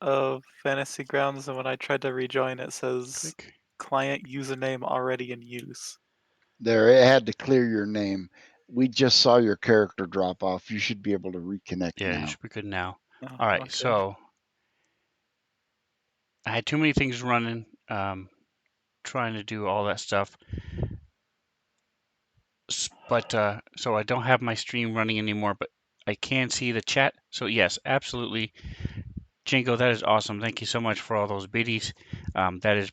of Fantasy Grounds, and when I tried to rejoin, it says Click. client username already in use. There, it had to clear your name. We just saw your character drop off. You should be able to reconnect Yeah, you now. should be good now. Oh, All right, okay. so I had too many things running, trying to do all that stuff. But so I don't have my stream running anymore, but I can see the chat. So yes, absolutely, Jingo, that is awesome. Thank you so much for all those biddies. That is,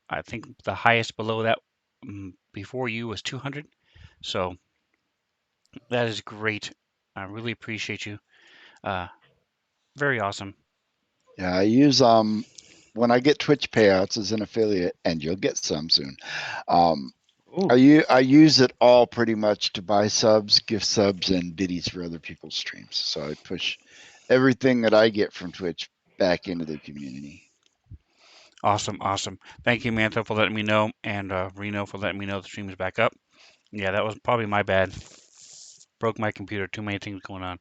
I think, the highest below that before you was 200. So that is great. I really appreciate you. Very awesome. Yeah, I use when I get Twitch payouts as an affiliate, and you'll get some soon. I use it all pretty much to buy subs, gift subs, and biddies for other people's streams. So I push everything that I get from Twitch back into the community. Awesome, awesome. Thank you, Mantha, for letting me know, and Reno for letting me know the stream is back up. Yeah, that was probably my bad. Broke my computer. Too many things going on.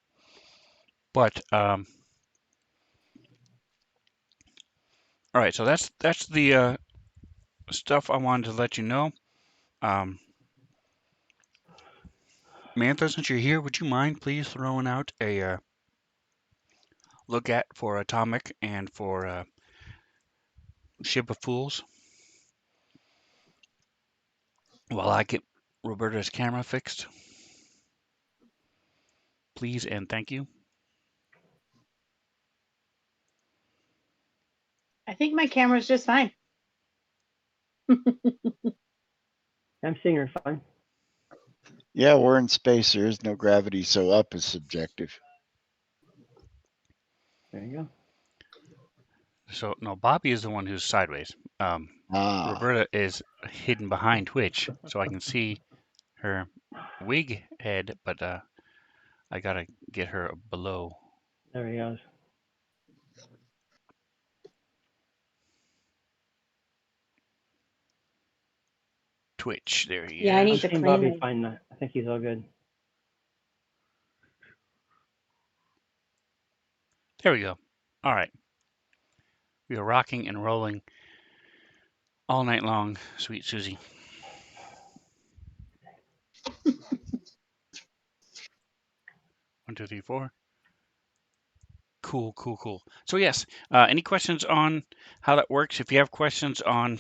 But all right, so that's the stuff I wanted to let you know. Mantha, since you're here, would you mind please throwing out a look at for Atomic and for Ship of Fools while I get Roberta's camera fixed? Please and thank you. I think my camera's just fine. I'm seeing her fine. Yeah, we're in space. There is no gravity, so up is subjective. There you go. So no, Bobby is the one who's sideways. Roberta is hidden behind Twitch, so I can see her wig head, but I gotta get her below. There he goes. Twitch, there he Yeah, I need is. to I'm seeing clean Bobby it. fine. I think he's all good. There we go. All right. We are rocking and rolling all night long, sweet Susie. 1, 2, 3, 4. Cool, cool, cool. So yes, any questions on how that works? If you have questions on,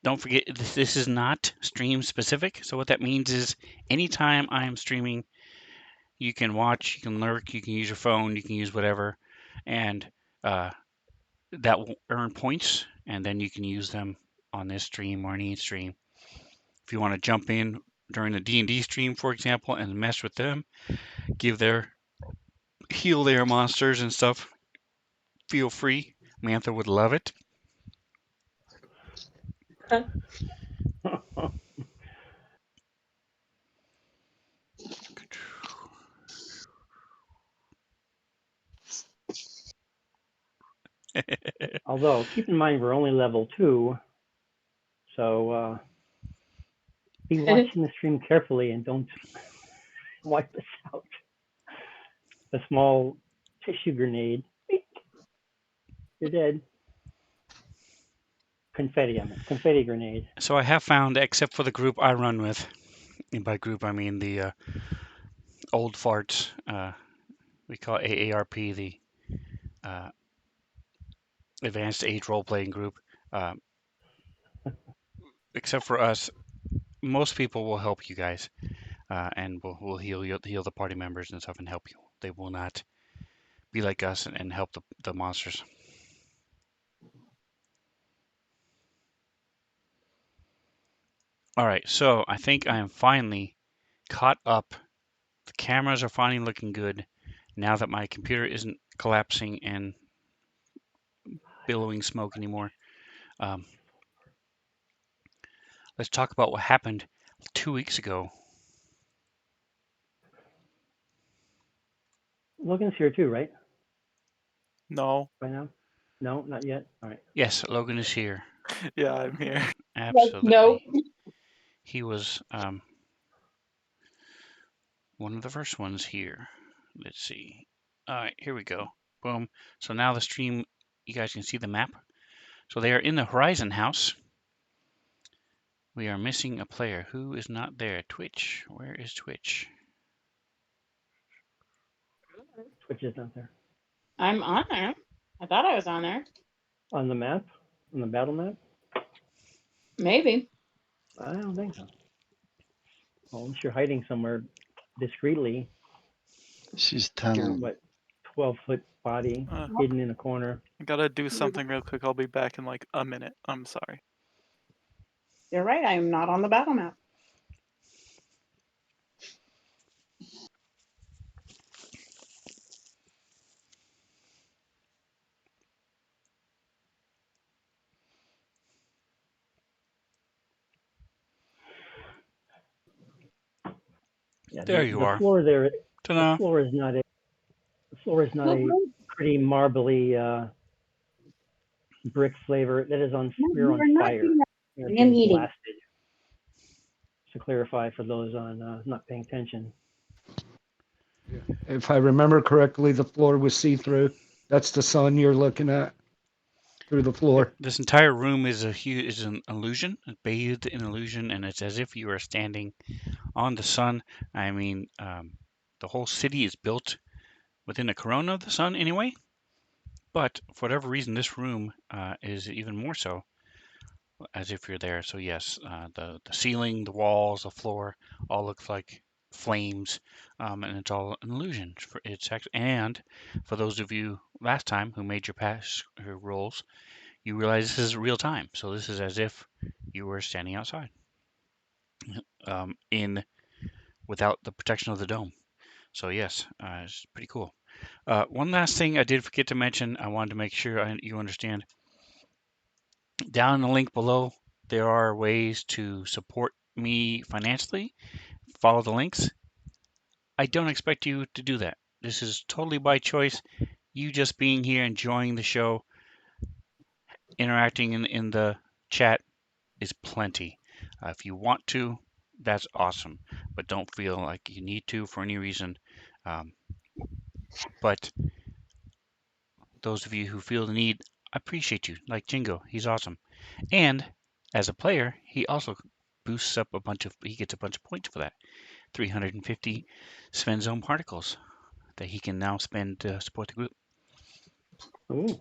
don't forget this is not stream specific. So what that means is anytime I am streaming, you can watch, you can lurk, you can use your phone, you can use whatever, and that will earn points, and then you can use them on this stream or any stream. If you want to jump in during the D&D stream, for example, and mess with them, heal their monsters and stuff, feel free. Mantha would love it. Although, keep in mind, we're only level 2, so be watching the stream carefully and don't wipe this out. A small tissue grenade. You're dead. Confetti grenade. So I have found, except for the group I run with, and by group I mean the old farts, we call it AARP, the Advanced Age Role Playing Group. Except for us, most people will help you guys, and will heal the party members and stuff and help you. They will not be like us and help the monsters. All right, so I think I am finally caught up. The cameras are finally looking good now that my computer isn't collapsing and billowing smoke anymore. Let's talk about what happened 2 weeks ago. Logan's here too, right? No. By now? No, not yet. All right. Yes, Logan is here. Yeah, I'm here. Absolutely. No. He was one of the first ones here. Let's see. All right, here we go. Boom. So now the stream, you guys can see the map. So they are in the Horizon house. We are missing a player. Who is not there? Twitch. Where is Twitch? Twitch is not there. I'm on there. I thought I was on there. On the map? On the battle map? Maybe. I don't think so. Well, unless you're hiding somewhere discreetly, She's your, tunneling. what, 12-foot body Uh, hidden in a corner. I gotta do something real quick. I'll be back in like a minute. I'm sorry. You're right. I am not on the battle map. Yeah, There the, you the are. floor there, the Ta-da. floor is not a pretty marbly brick flavor. That is on we're on fire. We're I am being eating. blasted. To clarify for those on not paying attention. If I remember correctly, the floor was see-through. That's the sun you're looking at through the floor. This entire room is an illusion, bathed in illusion, and it's as if you are standing on the sun. I mean, the whole city is built within a corona of the sun anyway, but for whatever reason, this room is even more so as if you're there. So yes, the ceiling, the walls, the floor, all looks like flames, and it's all an illusion. It's actually, and for those of you last time who made your past rolls, you realize this is real time. So this is as if you were standing outside, in without the protection of the dome. So yes, it's pretty cool. One last thing I did forget to mention, I wanted to make sure you understand. Down in the link below, there are ways to support me financially. Follow the links. I don't expect you to do that. This is totally by choice. You just being here, enjoying the show, interacting in the chat is plenty. If you want to, that's awesome. But don't feel like you need to for any reason. But those of you who feel the need, I appreciate you. Like Jingo, he's awesome. And as a player, he also boosts up he gets a bunch of points for that. 350 Svenzone particles that he can now spend to support the group. Ooh.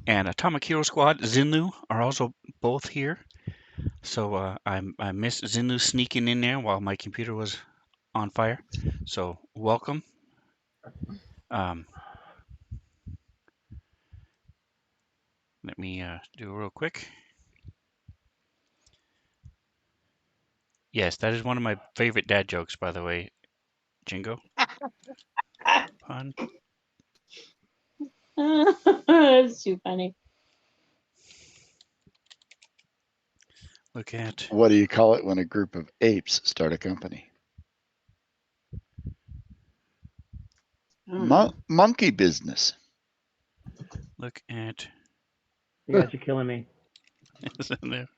And Atomic Hero Squad, Zinlu are also both here. So I missed Zinlu sneaking in there while my computer was on fire. So welcome. Let me do real quick. Yes, that is one of my favorite dad jokes, by the way, Jingo. Pun. It's too funny. Look at. What do you call it when a group of apes start a company? Monkey business. Look at. You guys are killing me. There.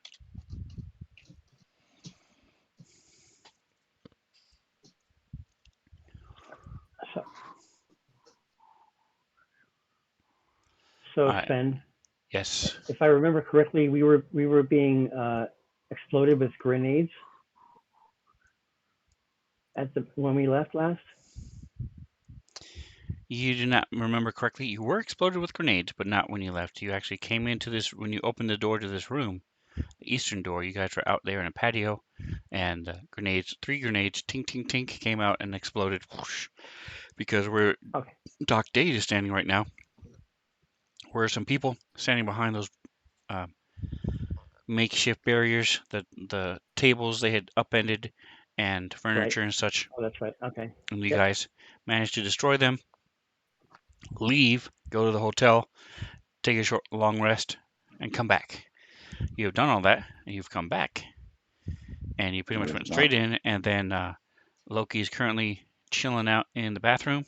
So Sven, yes. if I remember correctly, we were being exploded with grenades when we left last. You do not remember correctly. You were exploded with grenades, but not when you left. You actually came into this when you opened the door to this room, the eastern door. You guys were out there in a patio, and grenades, 3 grenades, tink, tink, tink, came out and exploded. Whoosh, because where Doc Dade is standing right now, were some people standing behind those makeshift barriers, the tables they had upended, and furniture and such. Oh, that's right. Okay. And you guys managed to destroy them, leave, go to the hotel, take a long rest, and come back. You have done all that, and you've come back, and you pretty much went straight in. And then Loki is currently chilling out in the bathroom,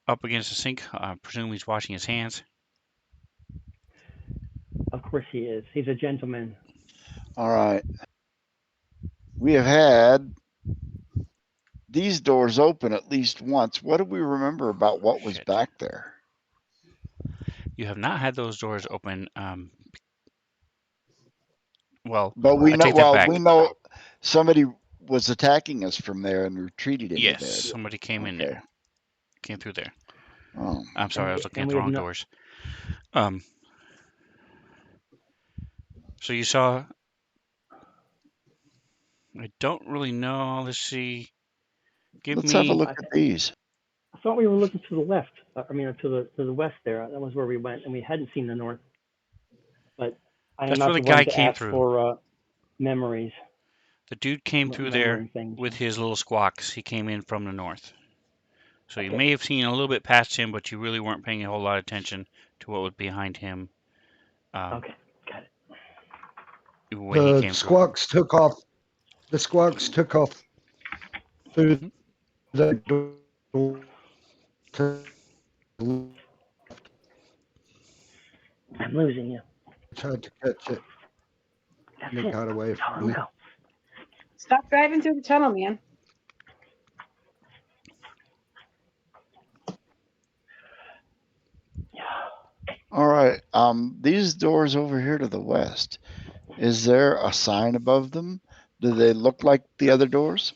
up against the sink. I presume he's washing his hands. Of course he is. He's a gentleman. All right. We have had these doors open at least once. What do we remember about what was back there? You have not had those doors open. Well, But we I know, take that well, back. we know somebody was attacking us from there and retreated into Yes, there. somebody came in Okay. there, came through there. Oh, I'm sorry, I was looking at And the we have wrong no, doors. So you saw. I don't really know. Let's see. Give let's have a me. look at these. I thought we were looking to the left. I mean, to the west there. That was where we went, and we hadn't seen the north. But I am That's where not the the one guy to came ask through. for memories, The dude came through there remembering things. with his little squawks. He came in from the north. So you Okay. may have seen a little bit past him, but you really weren't paying a whole lot of attention to what was behind him Okay, got it. when he The came through. squawks took off. The squawks took off through Mhm. the door to I'm losing you. tried to catch it, That's and it it. got away That's all from me. go. Stop driving through the tunnel, man. All right. These doors over here to the west, is there a sign above them? Do they look like the other doors?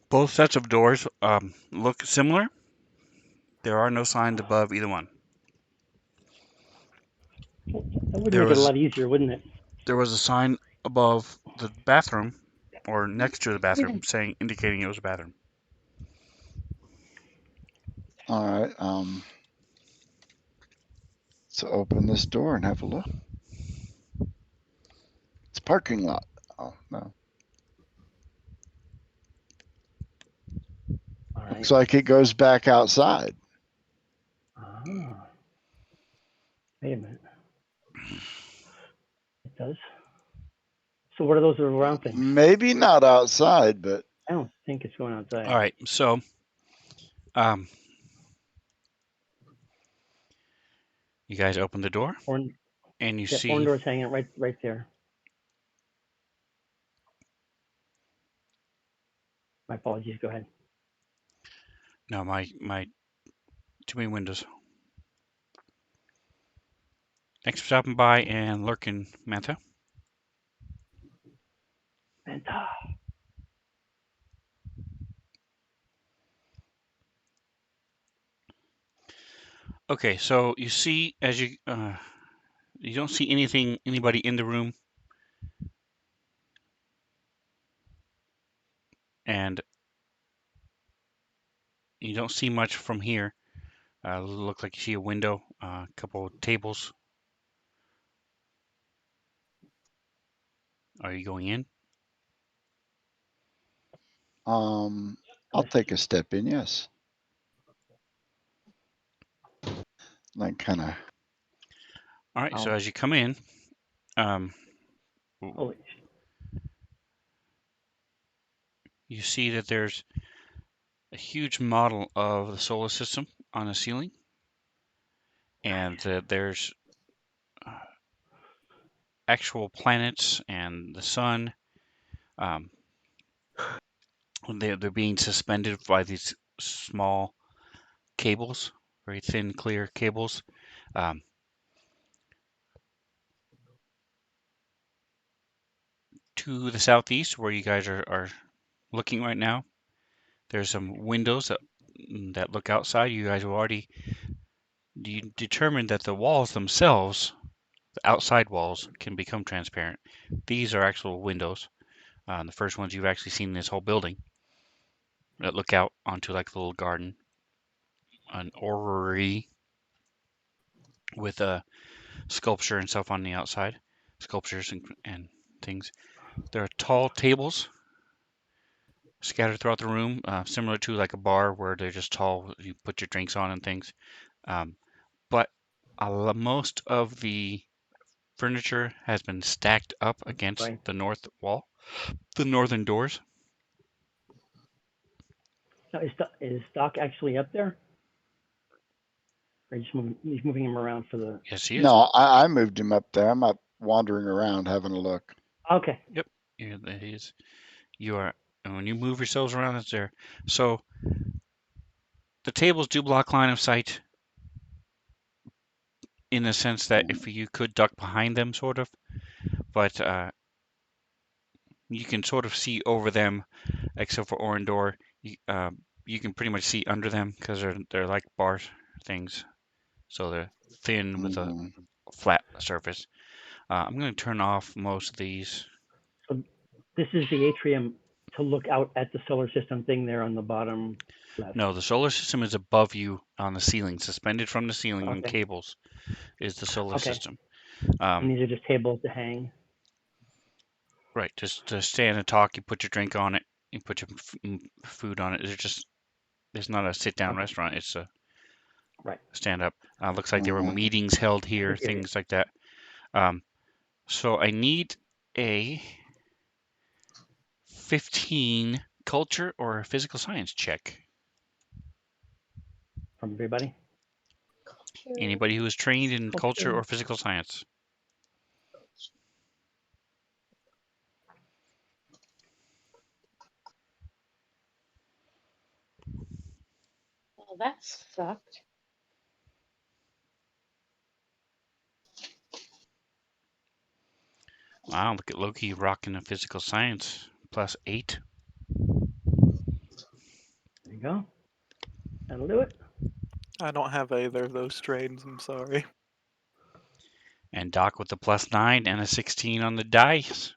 Both sets of doors look similar. There are no signs above either one. That would There make it a was lot easier, wouldn't it? a sign above the bathroom or next to the bathroom saying indicating it was a bathroom. All right. Let's open this door and have a look. It's a parking lot. Oh no. All right. Looks like it goes back outside. Ah. Wait a minute. It does. So what are those round things? Maybe not outside, but I don't think it's going outside. All right, so you guys open the door Horn, and you yeah, horn see door's hanging right there. My apologies. Go ahead. no my too many windows. Thanks for stopping by and lurking, Manta. Manta. Okay, so you see as you don't see anybody in the room, and you don't see much from here. Look like you see a window, a couple of tables. Are you going in? I'll take a step in. Yes. Like kind of. All right. So as you come in, Holy. you see that there's a huge model of the solar system on the ceiling, and there's actual planets and the sun. They're being suspended by these small cables, very thin, clear cables. Um, to the southeast, where you guys are looking right now, there's some windows that look outside. You guys have already determined that the walls themselves, the outside walls, can become transparent. These are actual windows. The first ones you've actually seen in this whole building that look out onto like the little garden, an orrery with a sculpture and stuff on the outside, sculptures and things. There are tall tables scattered throughout the room, similar to like a bar where they're just tall. You put your drinks on and things. But most of the furniture has been stacked up against Right. the north wall, the northern doors. Now, is Doc actually up there? Or he's moving him around for the. Yes, he is. No, I moved him up there. I'm up wandering around having a look. Okay. Yep. Yeah, that is. You are, and when you move yourselves around, it's there. So the tables do block line of sight in the sense that if you could duck behind them, sort of, but you can sort of see over them, except for Orendor. You can pretty much see under them because they're like bar things, so they're thin with a Mhm. flat surface. I'm going to turn off most of these. So this is the atrium to look out at the solar system thing there on the bottom left. No, the solar system is above you on the ceiling, suspended from the ceiling on Okay. cables, is the solar Okay. system. And these are just tables to hang. Right, just to stand and talk. You put your drink on it. You put your food on it. There's not a sit-down Okay. restaurant. It's a Right. stand up. Looks like there were Mhm. meetings held here, Here. things like that. So I need a 15 culture or physical science check. From everybody. Anybody who is trained in culture Culture. or physical science. Well, that sucked. Wow, look at Loki rocking a physical science +8. There you go. That'll do it. I don't have either of those trains, I'm sorry. And Doc with the +9 and a 16 on the dice.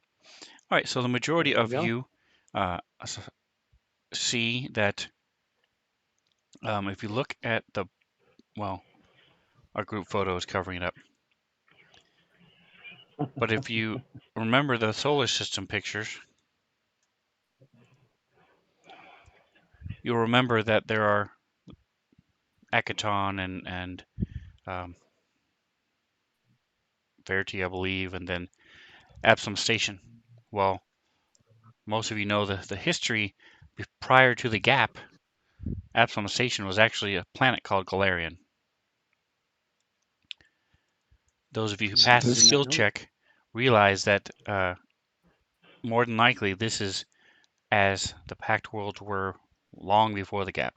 All right, so the majority There you of go. you see that if you look at the, well, our group photo is covering it up. But if you remember the solar system pictures, you'll remember that there are Akaton and Verity, I believe, and then Absalom Station. Well, most of you know the history prior to the gap. Absalom Station was actually a planet called Galarian. Those of you who So passed the this, skill check realize that more than likely this is as the Pact Worlds were long before the gap.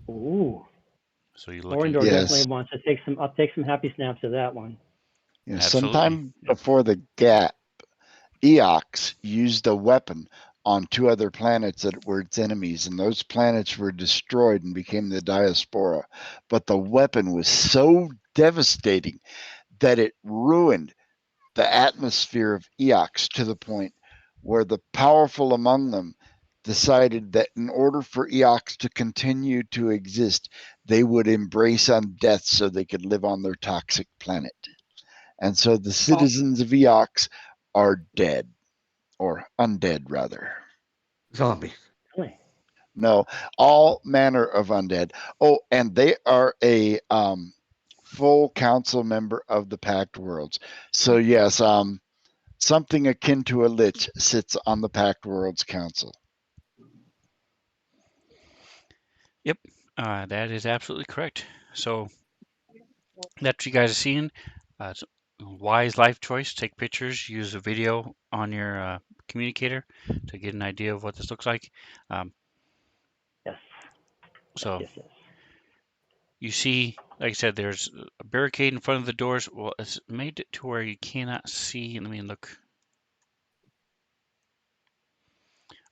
Ooh. So you're looking Orendor yes, definitely wants to take some. I'll take some happy snaps of that one. absolutely. sometime Yep. before the gap, Eox used a weapon on 2 other planets that were its enemies, and those planets were destroyed and became the diaspora. But the weapon was so devastating that it ruined the atmosphere of Eox to the point where the powerful among them decided that in order for Eox to continue to exist, they would embrace undeath so they could live on their toxic planet. And so the citizens of Eox are dead, or undead rather. Zombie. Really? No, all manner of undead. Oh, and they are a full council member of the Pact Worlds. So yes, something akin to a lich sits on the Pact Worlds Council. Yep, that is absolutely correct. So that's what you guys are seeing. It's a wise life choice. Take pictures, use a video on your communicator to get an idea of what this looks like. Yes. So Yes. you see, like I said, there's a barricade in front of the doors. Well, it's made it to where you cannot see. Let me look.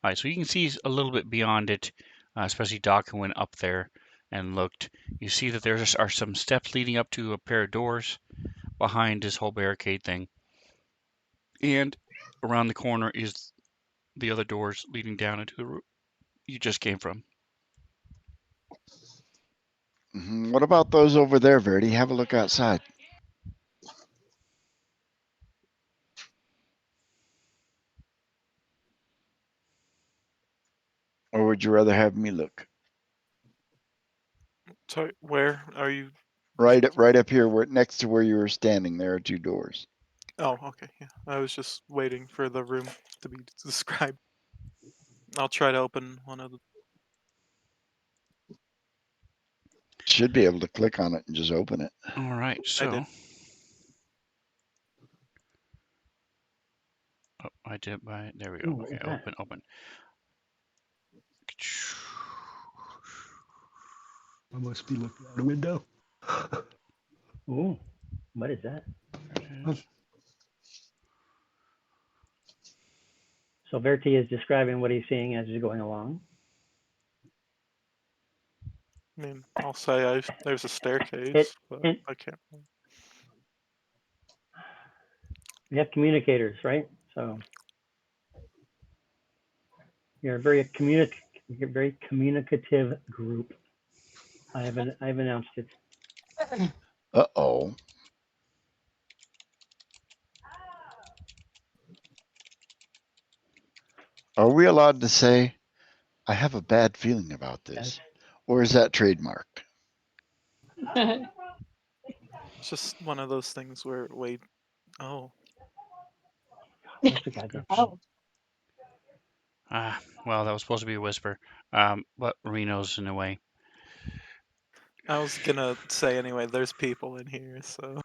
All right, so you can see a little bit beyond it, especially Doc who went up there and looked. You see that there are some steps leading up to a pair of doors behind this whole barricade thing. And around the corner is the other doors leading down into the room you just came from. What about those over there, Verity? Have a look outside. Or would you rather have me look? Sorry, where are you? Right up here, where next to where you were standing. There are 2 doors. Oh, okay, yeah. I was just waiting for the room to be described. I'll try to open one of the. Should be able to click on it and just open it. All right, I did. so I did buy. There we go. Ooh, what Okay, was that? open. I must be looking out a window. Ooh, what is that? There it is. So Verti is describing what he's seeing as he's going along. I mean, I'll say there's a It, staircase, but and I can't. we have communicators, right? So you're a very communicative group. I've announced it. Uh-oh. Are we allowed to say, I have a bad feeling about Yes. this? Or is that trademarked? It's just one of those things where oh, What's the goddamn? Oh, Well, that was supposed to be a whisper. But Reno's in a way. I was gonna say anyway. There's people in here, so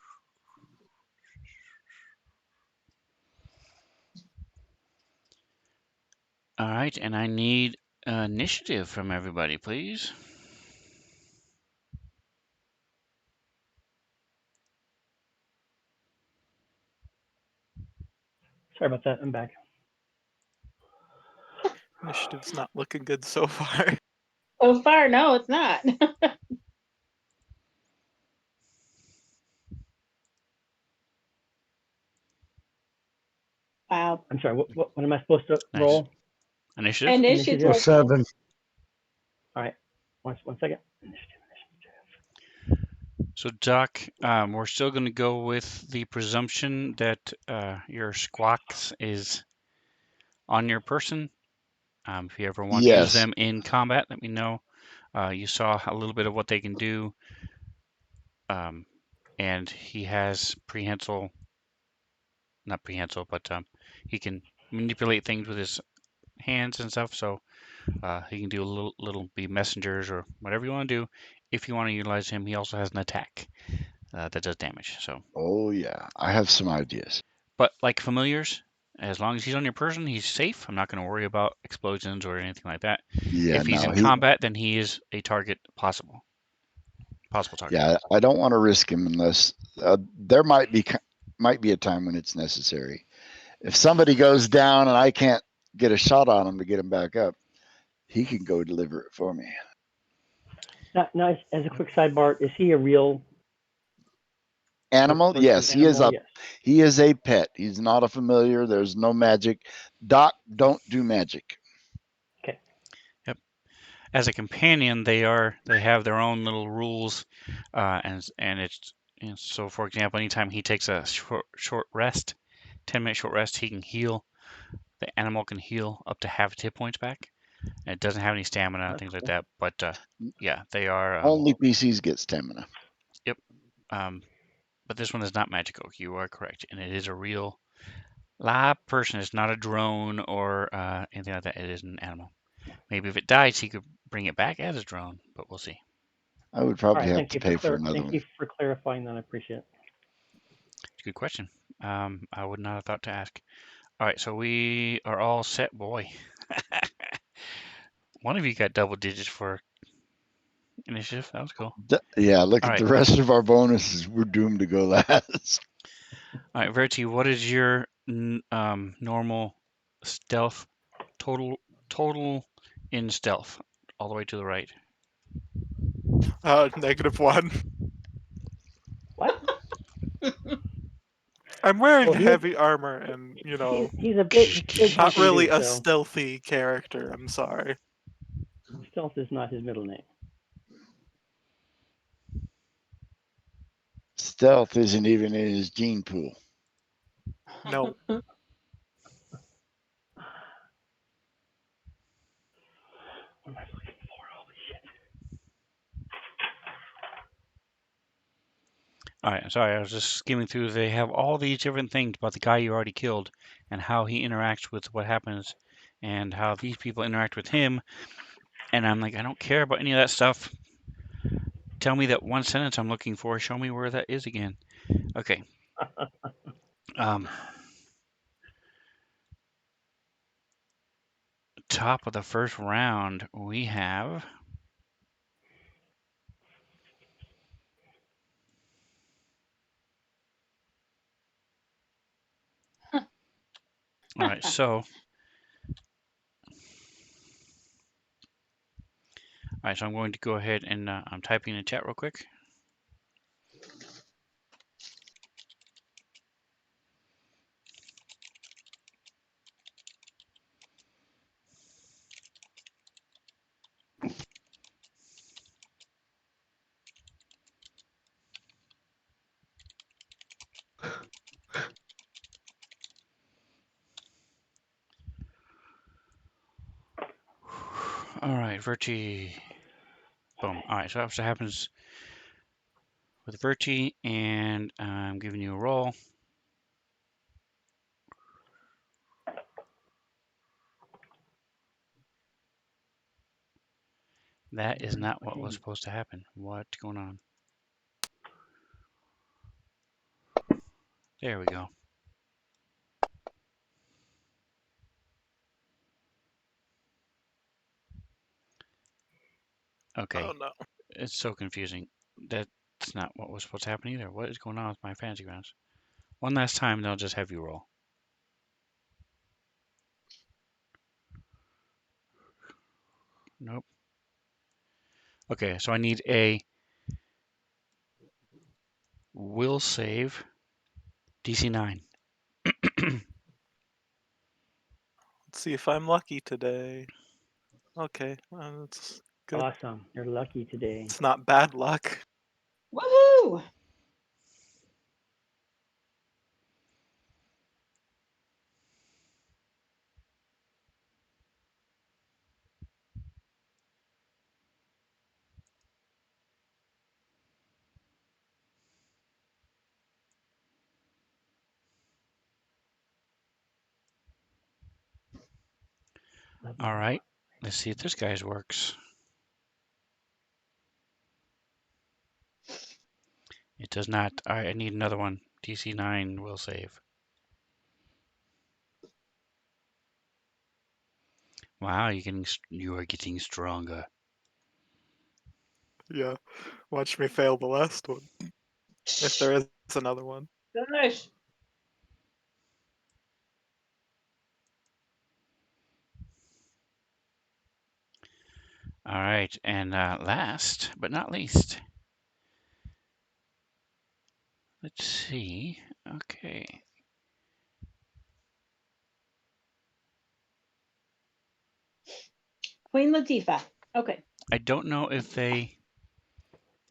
All right, and I need initiative from everybody, please. Sorry about that. I'm back. initiative's not looking good so far. so far, no, it's not. Wow. I'm sorry. What am I supposed to Nice. roll? Initiative? Initiative. Or 7. All right. One second. So, Doc, we're still going to go with the presumption that your squawks is on your person. If you ever want to use Yes. them in combat, let me know. You saw a little bit of what they can do. And he has not prehensile, but he can manipulate things with his hands and stuff. So he can do a little be messengers or whatever you want to do. If you want to utilize him, he also has an attack that does damage. So, Oh, yeah. I have some ideas. but like familiars, as long as he's on your person, he's safe. I'm not going to worry about explosions or anything like that. Yeah, If he's no, in combat, then he is a target, possible target. yeah, I don't want to risk him unless there might be a time when it's necessary. If somebody goes down and I can't get a shot on him to get him back up, he can go deliver it for me. Now, as a quick sidebar, is he a real Animal? person Yes, he is animal? a Yes. he is a pet. He's not a familiar. There's no magic. Doc, don't do magic. Okay. Yep. As a companion, they have their own little rules, and it's so. For example, anytime he takes a short rest, 10-minute short rest, he can heal. The animal can heal up to half its hit points back. And it doesn't have any stamina and That's things like cool. that. But yeah, they are. Only PCs get stamina. Yep. But this one is not magical. You are correct, and it is a real live person. It's not a drone or anything like that. It is an animal. Maybe if it dies, he could bring it back as a drone, but we'll see. I would All probably right. have Thank to you pay for another thank one. you for clarifying that. I appreciate it. It's a good question. I would not have thought to ask. All right, so we are all set. Boy, one of you got double digits for initiative. That was cool. Yeah, look All at right. the rest of our bonuses. We're doomed to go last. All right, Verity, what is your normal stealth total in stealth all the way to the right? -1. What? I'm wearing Well, heavy armor, and he's a big not hunky really dude, a so stealthy character. I'm sorry. stealth is not his middle name. Stealth isn't even in his gene pool. No. What am I looking for? Holy shit. All right, sorry, I was just skimming through. They have all these different things about the guy you already killed and how he interacts with what happens and how these people interact with him. And I'm like, I don't care about any of that stuff. Tell me that one sentence I'm looking for. Show me where that is again. Okay. top of the first round, we have all right. So, I'm going to go ahead and I'm typing in the chat real quick. All right, Verti. Boom. All right, so that's what happens with Verti, and I'm giving you a roll. That is not what was supposed to happen. What's going on? There we go. Okay, Oh no. it's so confusing. That's not what was supposed to happen either. What is going on with my fantasy grounds? One last time, they'll just have you roll. Nope. Okay, so I need a will save DC 9. Let's see if I'm lucky today. Okay, that's good. Awesome. You're lucky today. It's not bad luck. Woohoo! All right, let's see if this guy's works. It does not. All right, I need another one. DC 9 will save. Wow, you are getting stronger. Yeah. Watch me fail the last one. If there is another one. Gosh. All right, and last but not least, let's see. Okay, Queen Latifah. Okay. I don't know if they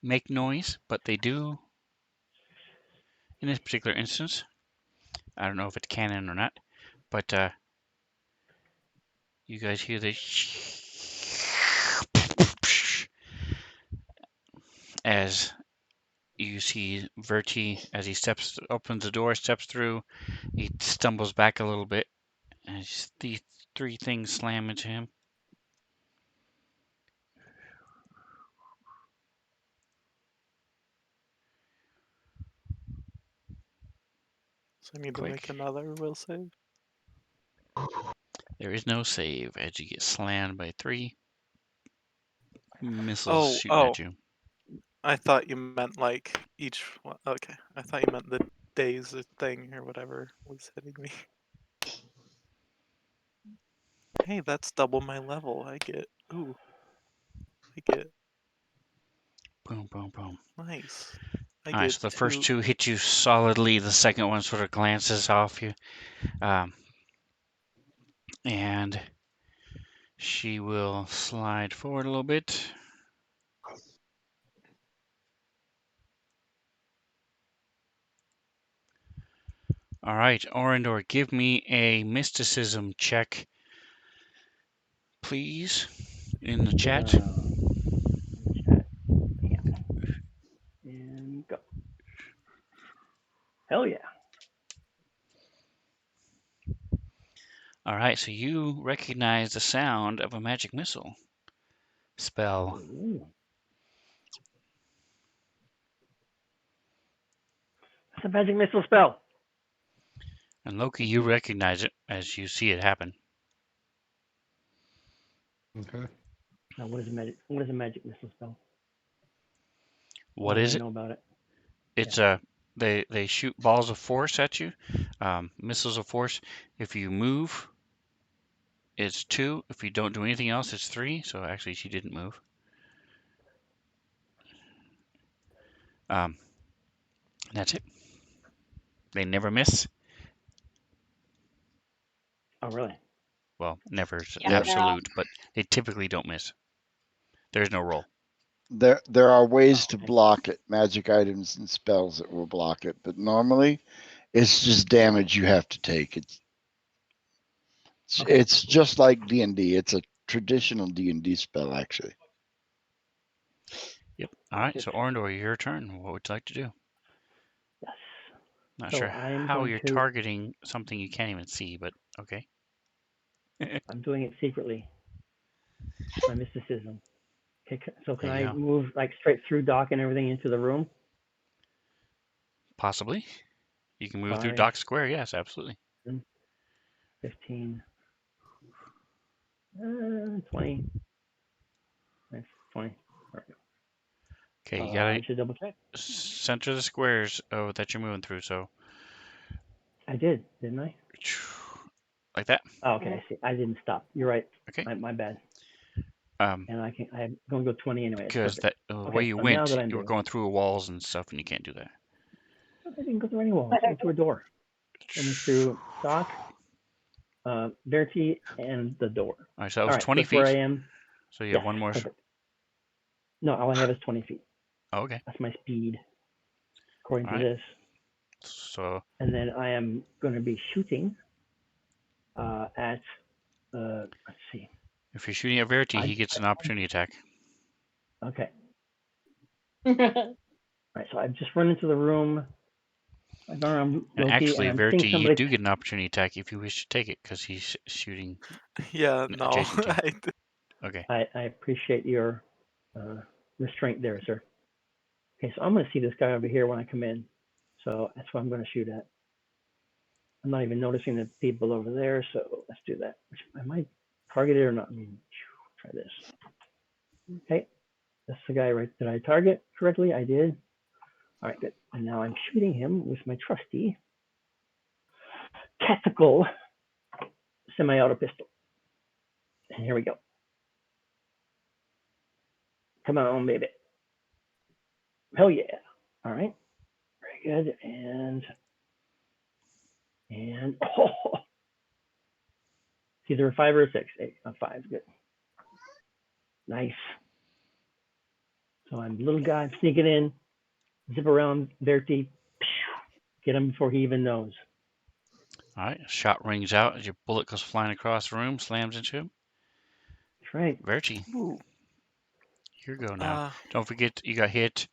make noise, but they do in this particular instance. I don't know if it's canon or not, but you guys hear the as you see Verti as he opens the door, steps through, he stumbles back a little bit, and these three things slam into him. So I need to Quick. make another will save. There is no save as you get slammed by three missiles shooting at you. I thought you meant like each one. Okay. I thought you meant the days thing or whatever was hitting me. Hey, that's double my level. I get Boom, boom, boom. nice. I All right, get so the two. first two hit you solidly. The second one sort of glances off you. And she will slide forward a little bit. All right, Orindor, give me a mysticism check, please, in the chat. Chat. Bam. And go. Hell yeah. All right, so you recognize the sound of a magic missile spell. Ooh. That's a magic missile spell. And Loki, you recognize it as you see it happen. Okay. Now, what is a magic missile spell? What do is I it? know about it? It's they shoot balls of force at you, missiles of force. If you move, it's 2. If you don't do anything else, it's 3. So actually, she didn't move. That's it. They never miss. Oh, really? Well, never is Yeah. absolute, but they typically don't miss. There's no roll. There are ways to Okay. block it, magic items and spells that will block it, but normally it's just damage you have to take. Okay. It's just like D&D. It's a traditional D&D spell, actually. Yep. All right. So Orndor, your turn. What would you like to do? Yes. Not So sure I'm how going you're to. targeting something you can't even see, but okay. I'm doing it secretly. My mysticism. Okay. So can There you I go. move like straight through Doc and everything into the room? Possibly. You can move through 5, Dock Square. Yes, absolutely. 15, 20. That's 20. All right. Okay, you I gotta should double check. center the squares that you're moving through. So I did, didn't I? like that. Oh, okay. I see. I didn't stop. You're right. Okay. My bad. Um, And I'm going to go 20 anyway. It's because perfect. the way Okay. you So now that went, I'm you were doing going through walls and stuff, and you can't do that. I didn't go through any walls. I went through a door. I went through Doc, Verity, and the door. All right, so that All was right. 20 That's where I feet. am. So you Yes. have one more. Perfect. No, all I have is 20 feet. Oh, okay. That's my speed, according All to right. this. So And then I am going to be shooting at, let's see. if you're shooting at Verity, I he gets an opportunity attack. Okay. All right. So I've just run into the room. I've gone around And Loki, and actually, I'm seeing Verity, you somebody. do get an opportunity attack if you wish to take it, because he's shooting Yeah, no. adjacent to you. I d- Okay. I appreciate your restraint there, sir. Okay, so I'm going to see this guy over here when I come in. So that's what I'm going to shoot at. I'm not even noticing the people over there, so let's do that. Am I targeted or not? Try this. Okay, that's the guy right. Did I target correctly? I did. All right, good. And now I'm shooting him with my trusty tactical semi-auto pistol. And here we go. Come on, baby. Hell yeah. All right. Very good. And oh, it's either a 5 or a 6. A 5, good. Nice. So I'm a little guy, I'm sneaking in, zip around Verti, get him before he even knows. All right. Shot rings out as your bullet goes flying across the room, slams into him. That's right. Verity, Ooh. here you go now. Uh, Don't forget you got hit,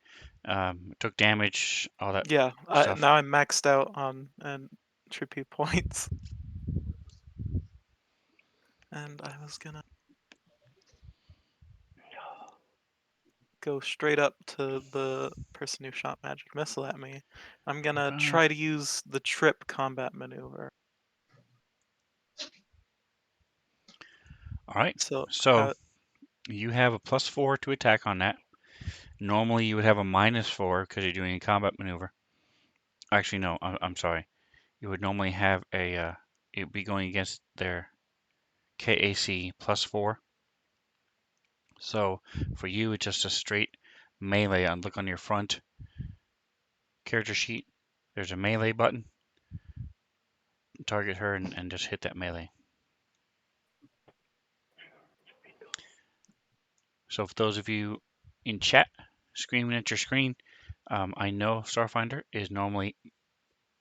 took damage, all that yeah. stuff. Now I'm maxed out on entropy points, and I was gonna go straight up to the person who shot magic missile at me. I'm gonna Okay. try to use the trip combat maneuver. All right. So, So you have a +4 to attack on that. Normally you would have a -4 because you're doing a combat maneuver. Actually, no, I'm sorry. You would normally have a, it would be going against their KAC +4. So for you, it's just a straight melee. Look on your front character sheet. There's a melee button. Target her and just hit that melee. So for those of you in chat screaming at your screen, I know Starfinder is normally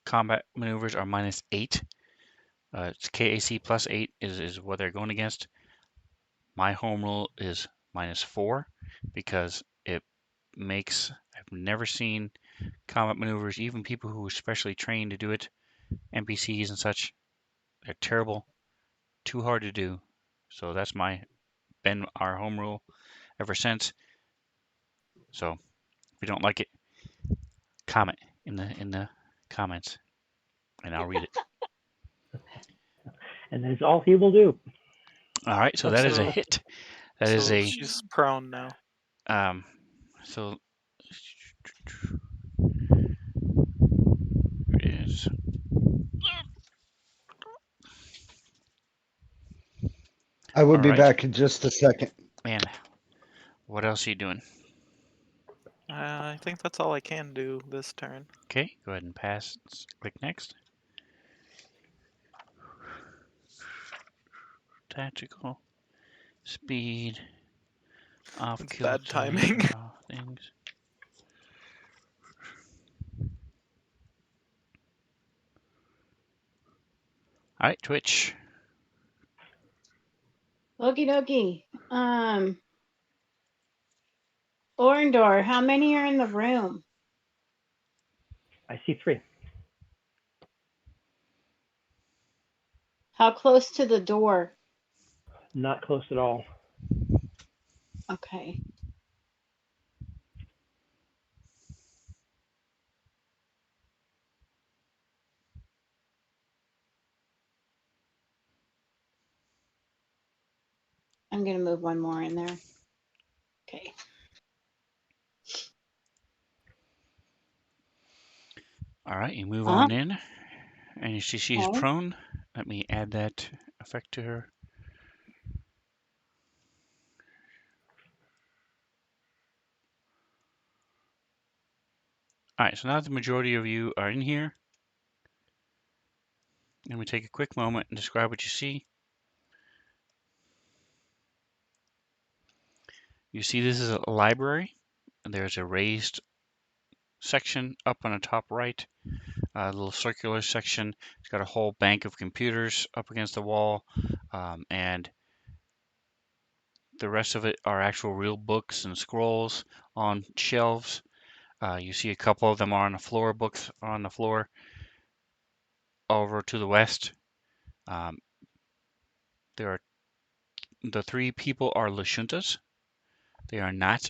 combat maneuvers are -8. It's KAC +8 is what they're going against. My home rule is -4 because it makes, I've never seen combat maneuvers, even people who are specially trained to do it, NPCs and such, they're terrible, too hard to do. So that's been our home rule ever since. So if you don't like it, comment in the comments and I'll read it. And that's all he will do. All right, so that is a So- hit. That is So a she's prone now. so it is. I will All be right. back in just a second. And what else are you doing? I think that's all I can do this turn. Okay, go ahead and pass. Click next. Tactical, speed, off It's kilter bad timing. things. All right, Twitch. Okie dokie. Orndor, how many are in the room? I see 3. How close to the door? Not close at all. Okay. I'm going to move one more in there. Okay. All right, you move on in, and you see she's Okay. prone. Let me add that effect to her. All right, so now the majority of you are in here. Let me take a quick moment and describe what you see. You see this is a library, and there's a raised section up on the top right, a little circular section. It's got a whole bank of computers up against the wall, and the rest of it are actual real books and scrolls on shelves. You see a couple of them are on the floor, books are on the floor. Over to the west, there are the 3 people are Lashuntas. They are not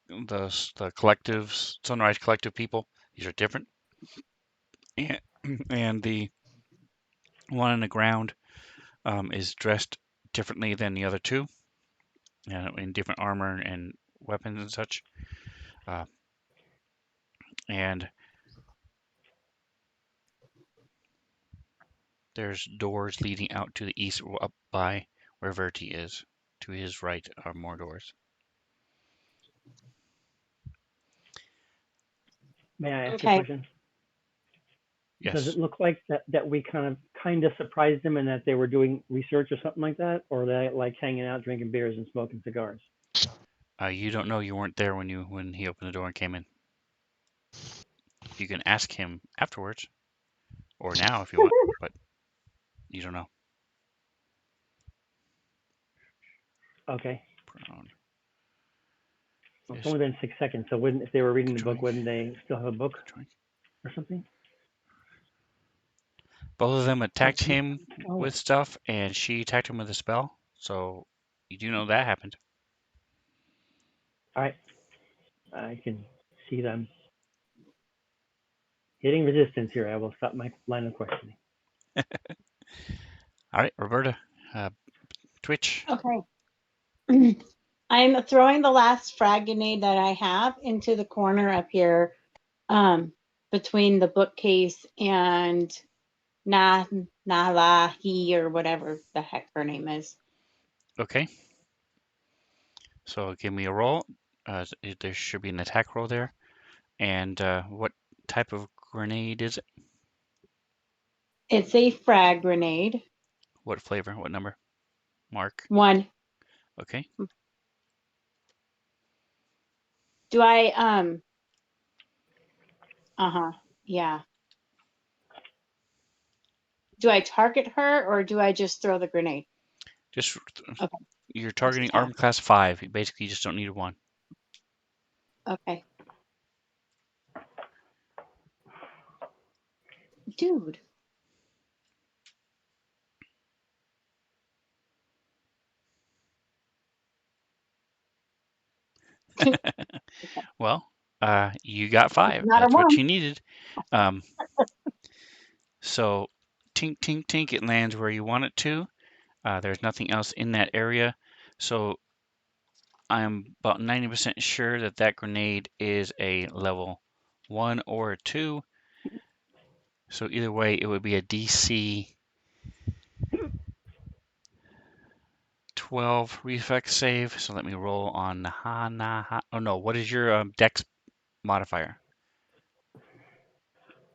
the collectives, Sunrise Collective people. These are different. And the one on the ground is dressed differently than the other 2, in different armor and weapons and such. And there's doors leading out to the east, up by where Verti is. To his right are more doors. May I ask Okay. a question? Yes. Does it look like that we kind of surprised them and that they were doing research or something like that, or they like hanging out, drinking beers, and smoking cigars? You don't know. You weren't there when he opened the door and came in. You can ask him afterwards, or now if you want, but you don't know. Okay. Prone. Well, it's Yes. only been 6 seconds, so wouldn't, if they were reading the book, Drink. wouldn't they still have a book Drink. or something? Both of them attacked Okay. him with stuff, and she attacked him with a spell. So you do know that happened. All right. I can see them hitting resistance here. I will stop my line of questioning. All right, Roberta, Twitch. Okay. I'm throwing the last frag grenade that I have into the corner up here, between the bookcase and Nalahi or whatever the heck her name is. Okay. So give me a roll. There should be an attack roll there. And what type of grenade is it? It's a frag grenade. What flavor? What number? Mark. 1. Okay. Do I yeah. Do I target her or do I just throw the grenade? Just Okay. you're targeting Just half. armor class 5. You basically just don't need 1. Okay. Dude. Well, you got 5. Not a That's what 1. you needed. So tink, tink, tink, it lands where you want it to. There's nothing else in that area. So I am about 90% sure that that grenade is a level 1 or a 2. So either way, it would be a DC 12 reflex save. So let me roll on Hana. Oh no, what is your dex modifier?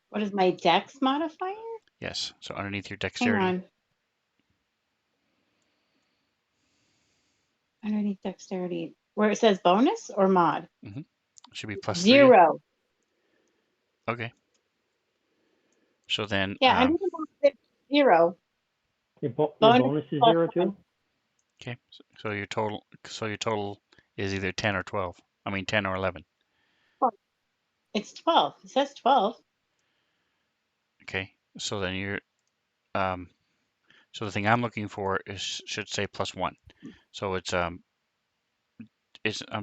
What is my dex modifier? Yes, so underneath your Hang dexterity. on. Underneath dexterity. Where it says bonus or mod? It should be +3. 0. Okay. So then, Yeah, under the mod it's 0. Your Bonus bonus is plus 0 1. too? okay. So your total is either 10 or 12. I mean 10 or 11. It's 12. It says 12. Okay. So then you're so the thing I'm looking for should say +1. So it's I'm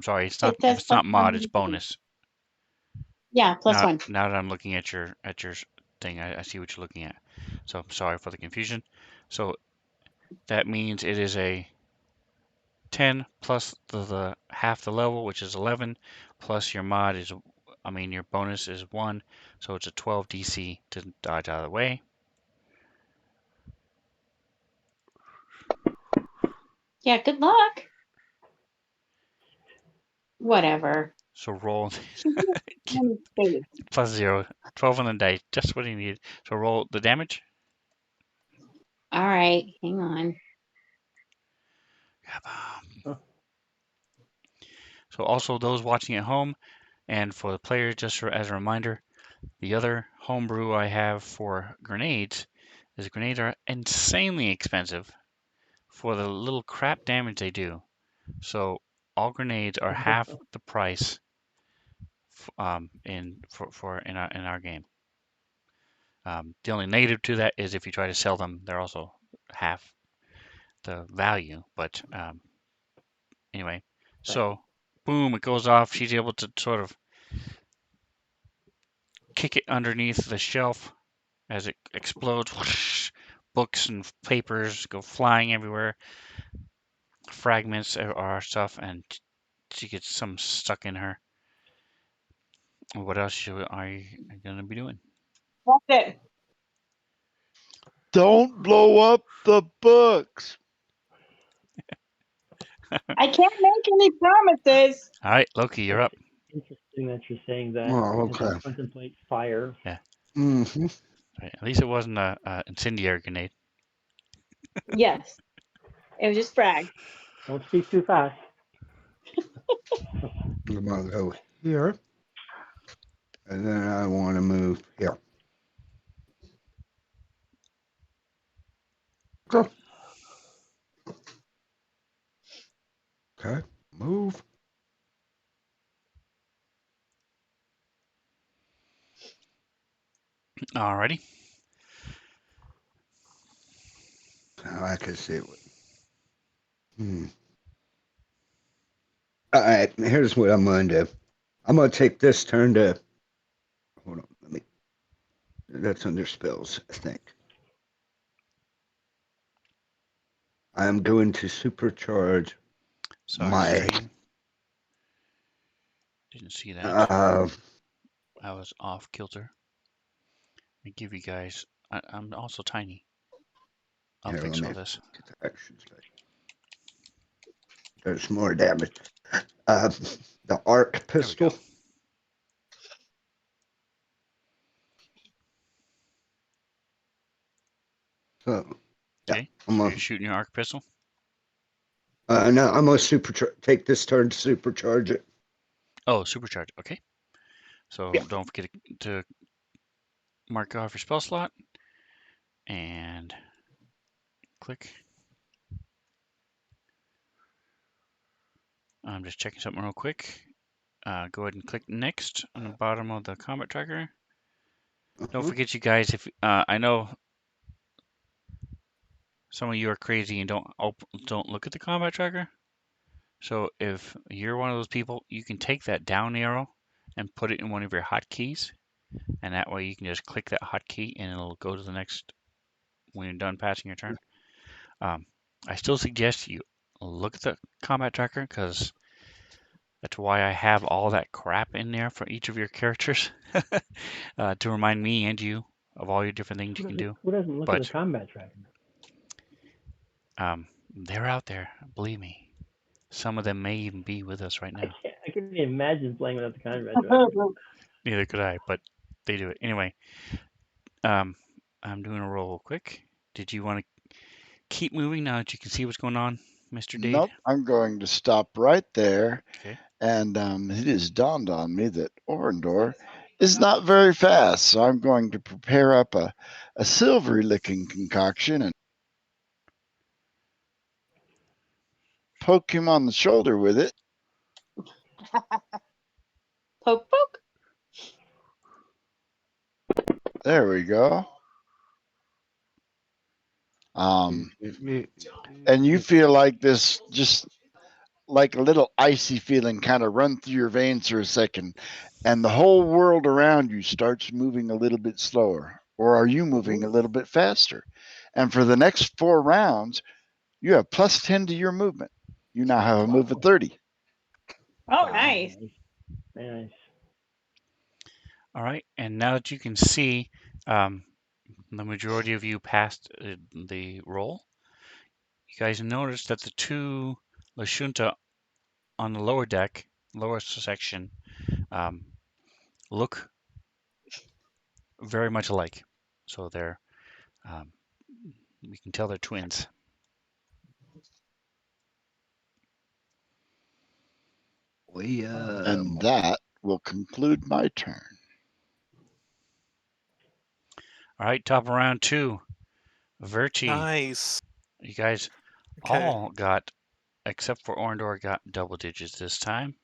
sorry, It says it's plus not 1 mod, on it's the thing. bonus. Yeah, plus 1. Now that I'm looking at your thing, I see what you're looking at. So I'm sorry for the confusion. So that means it is a 10 plus the half the level, which is 11, plus your mod is, I mean, your bonus is 1, so it's a 12 DC to dodge out of the way. Yeah, good luck. Whatever. So roll Space. +0, 12 on the dice, just what you need. So roll the damage. All right, hang on. So also those watching at home, and for the players, just as a reminder, the other homebrew I have for grenades is grenades are insanely expensive for the little crap damage they do. So all grenades are half the price in our game. The only negative to that is if you try to sell them, they're also half the value. But anyway, so boom, it goes off. She's able to sort of kick it underneath the shelf as it explodes. Whoosh, books and papers go flying everywhere. Fragments are stuff, and she gets some stuck in her. What else are you going to be doing? That's it. Don't blow up the books. I can't make any promises. All right, Loki, you're up. Interesting that you're saying that Oh, as you okay. contemplate fire. Yeah. Mm-hmm. Right. At least it wasn't a incendiary grenade. Yes. It was just frag. Don't speak too fast. I'm gonna go here, and then I want to move here. Go. Okay, move. Alrighty. Now I can see it. All right, here's what I'm going to do. I'm going to take this turn to. Hold on, let me. That's under spells, I think. I'm going to supercharge Sorry, my. stream. Didn't see that. I was off kilter. Let me give you guys. I'm also tiny. I'll Here, fix let all me this. get the actions back. There's more damage. The arc pistol. So, yeah, Okay. I'm So gonna, you're shooting your arc pistol. no, I'm gonna take this turn to supercharge it. Oh, supercharge. Okay. So Yeah. don't forget to mark off your spell slot and click. I'm just checking something real quick. Go ahead and click next on the bottom of the combat tracker. Don't forget, you guys, if I know some of you are crazy and don't look at the combat tracker. So if you're one of those people, you can take that down arrow and put it in one of your hotkeys, and that way you can just click that hotkey and it'll go to the next when you're done passing your turn. I still suggest you look at the combat tracker because that's why I have all that crap in there for each of your characters to remind me and you of all your different things you can do. Who doesn't look at the But combat tracker? they're out there, believe me. Some of them may even be with us right now. I couldn't even imagine playing without the combat tracker. Neither could I, but they do it. Anyway, I'm doing a roll real quick. Did you want to keep moving now that you can see what's going on, Mr. Dade? Nope, I'm going to stop right there. Okay. And it has dawned on me that Orendor is not very fast, so I'm going to prepare up a silvery looking concoction and poke him on the shoulder with it. Poke, poke. There we go. Mm, And you feel like this, just like a little icy feeling kind of run through your veins for a second, and the whole world around you starts moving a little bit slower. Or are you moving a little bit faster? And for the next 4 rounds, you have plus 10 to your movement. You now have a move of 30. Oh, Wow, nice. Very nice. All right. And now that you can see, the majority of you passed the roll. You guys noticed that the two Lashunta on the lower deck, lower section, look very much alike. So they're, we can tell they're twins. And that will conclude my turn. All right, top of round 2. Verti, Nice. you guys Okay. all got, except for Orendor, got double digits this time.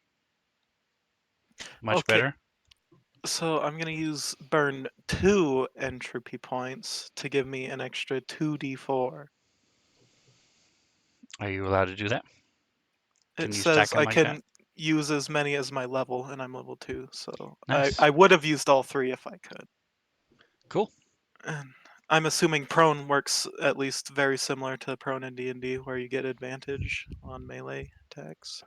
Much Okay. better. So I'm gonna use burn 2 entropy points to give me an extra 2d4. Are you allowed to do that? Can It you stack says them I like that? can use as many as my level, and I'm level 2, so Nice. I would have used all 3 if I could. Cool. And I'm assuming prone works at least very similar to prone in D&D, where you get advantage on melee attacks.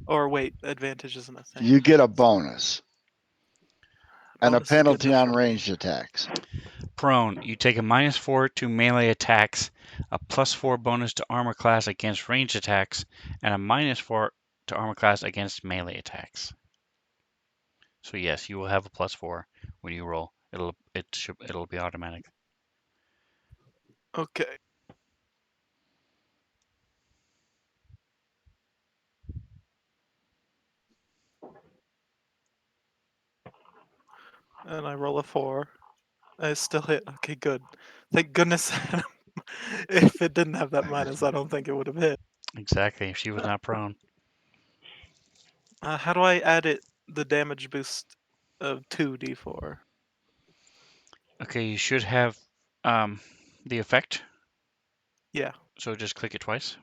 Or wait, advantage isn't a thing. You get a bonus and a Bonus is good penalty enough on for me. ranged attacks. Prone, you take a -4 to melee attacks, a +4 bonus to armor class against ranged attacks, and a -4 to armor class against melee attacks. So yes, you will have a +4 when you roll. It'll be automatic. Okay. And I roll a 4. I still hit. Okay, good. Thank goodness. If it didn't have that minus, I don't think it would have hit. Exactly. If she was not prone. How do I add it? The damage boost of 2d4. Okay, you should have the effect. Yeah. So just click it twice.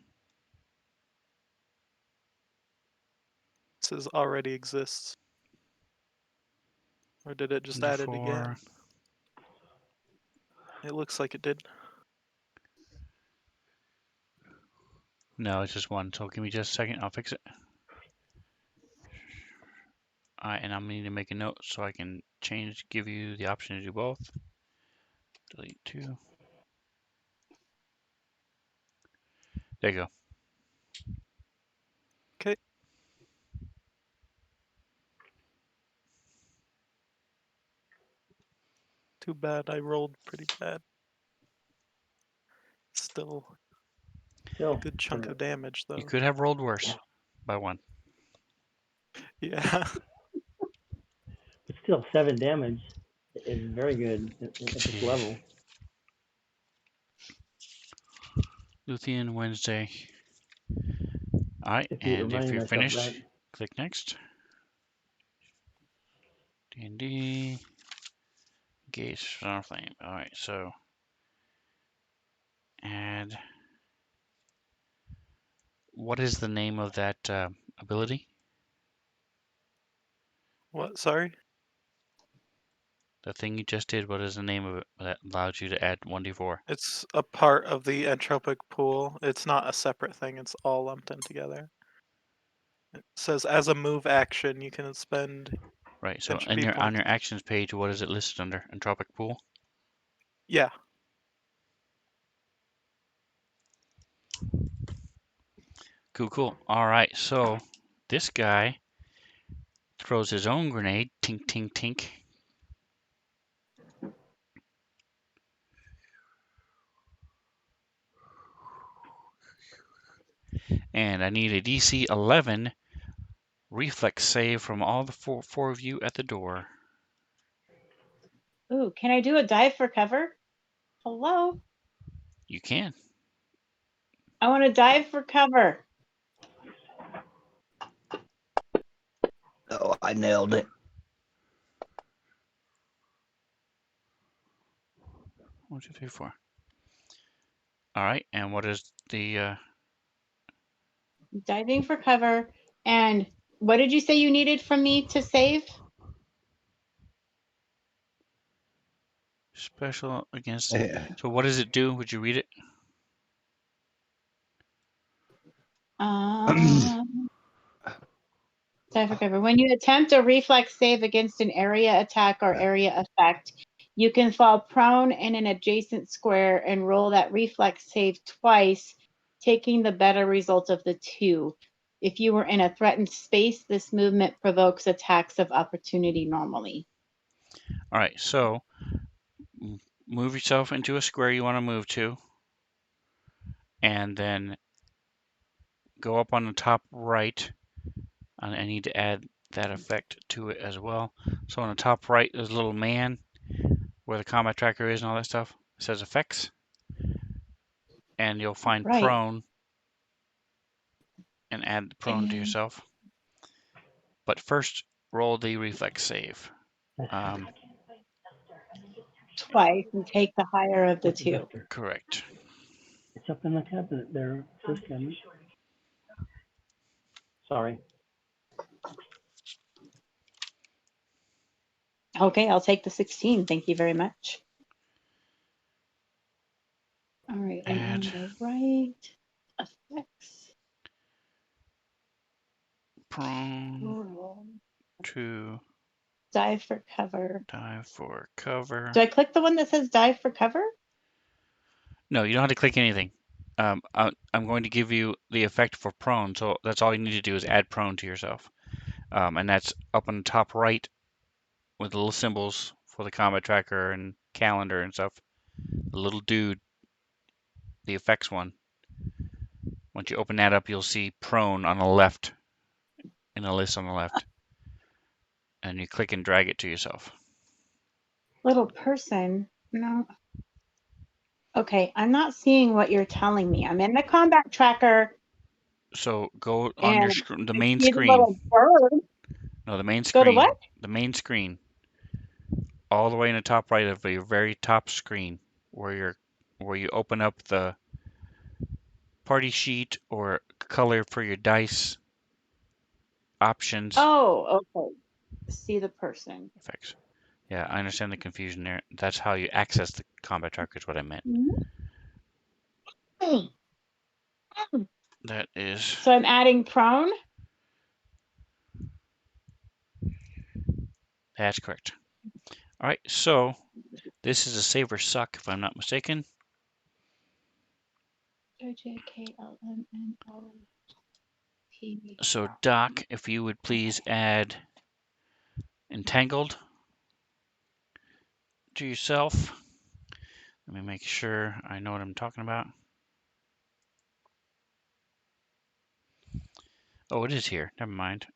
It says already exists. Or did it just add it again? It looks like it did. No, it's just one. So give me just a second. I'll fix it. All right, and I'm going to make a note so I can give you the option to do both. Delete 2. There you go. Okay. Too bad I rolled pretty bad. Still a good chunk of damage, though. You could have rolled worse by 1. Yeah. But still, 7 damage is very good at this level. Luthien Wednesday. All right, If you and if remind you're myself finished, that. click next. D&D. Engage Starflame. All right, so add. What is the name of that ability? What? Sorry? The thing you just did, what is the name of it that allows you to add 1d4? It's a part of the entropic pool. It's not a separate thing. It's all lumped in together. It says as a move action, you can spend Right, so entropy on points. your actions page, what is it listed under? Entropic pool? Yeah. Cool, cool. All right, so this guy throws his own grenade. Tink, tink, tink. And I need a DC 11 reflex save from all the four of you at the door. Ooh, can I do a dive for cover? Hello? You can. I want to dive for cover. Oh, I nailed it. 1, 2, 3, 4. All right, and what is the Diving for cover. And what did you say you needed from me to save? special against? Yeah. So what does it do? Would you read it? Dive for cover. When you attempt a reflex save against an area attack or area effect, you can fall prone in an adjacent square and roll that reflex save twice, taking the better result of the two. If you were in a threatened space, this movement provokes attacks of opportunity normally. All right, so move yourself into a square you want to move to, and then go up on the top right. And I need to add that effect to it as well. So on the top right, there's a little man where the combat tracker is and all that stuff. It says effects, and you'll find Right. prone and add the prone to And yourself. But first, roll the reflex save. twice and take the higher of the What's the two. vector? Correct. It's up in the cabinet there, first cabinet. Sorry. Okay, I'll take the 16. Thank you very much. All right, and on Add the right, effects. prone Roll. to Dive for cover. dive for cover. Do I click the one that says dive for cover? No, you don't have to click anything. I'm going to give you the effect for prone, so that's all you need to do is add prone to yourself. And that's up on the top right with the little symbols for the combat tracker and calendar and stuff. The little dude, the effects one. Once you open that up, you'll see prone on the left, in the list on the left. And you click and drag it to yourself. Little person. No. Okay, I'm not seeing what you're telling me. I'm in the combat tracker So go on your and the I main see the screen. little bird. No, the main Go to screen. what? The main screen. All the way in the top right of your very top screen, where you open up the party sheet or color for your dice options. Oh, okay. See the person. Effects. Yeah, I understand the confusion there. That's how you access the combat tracker is what I meant. That is. So I'm adding prone. That's correct. All right, so this is a save or suck, if I'm not mistaken. So Doc, if you would please add Entangled to yourself. Let me make sure I know what I'm talking about. Oh, it is here. Never mind.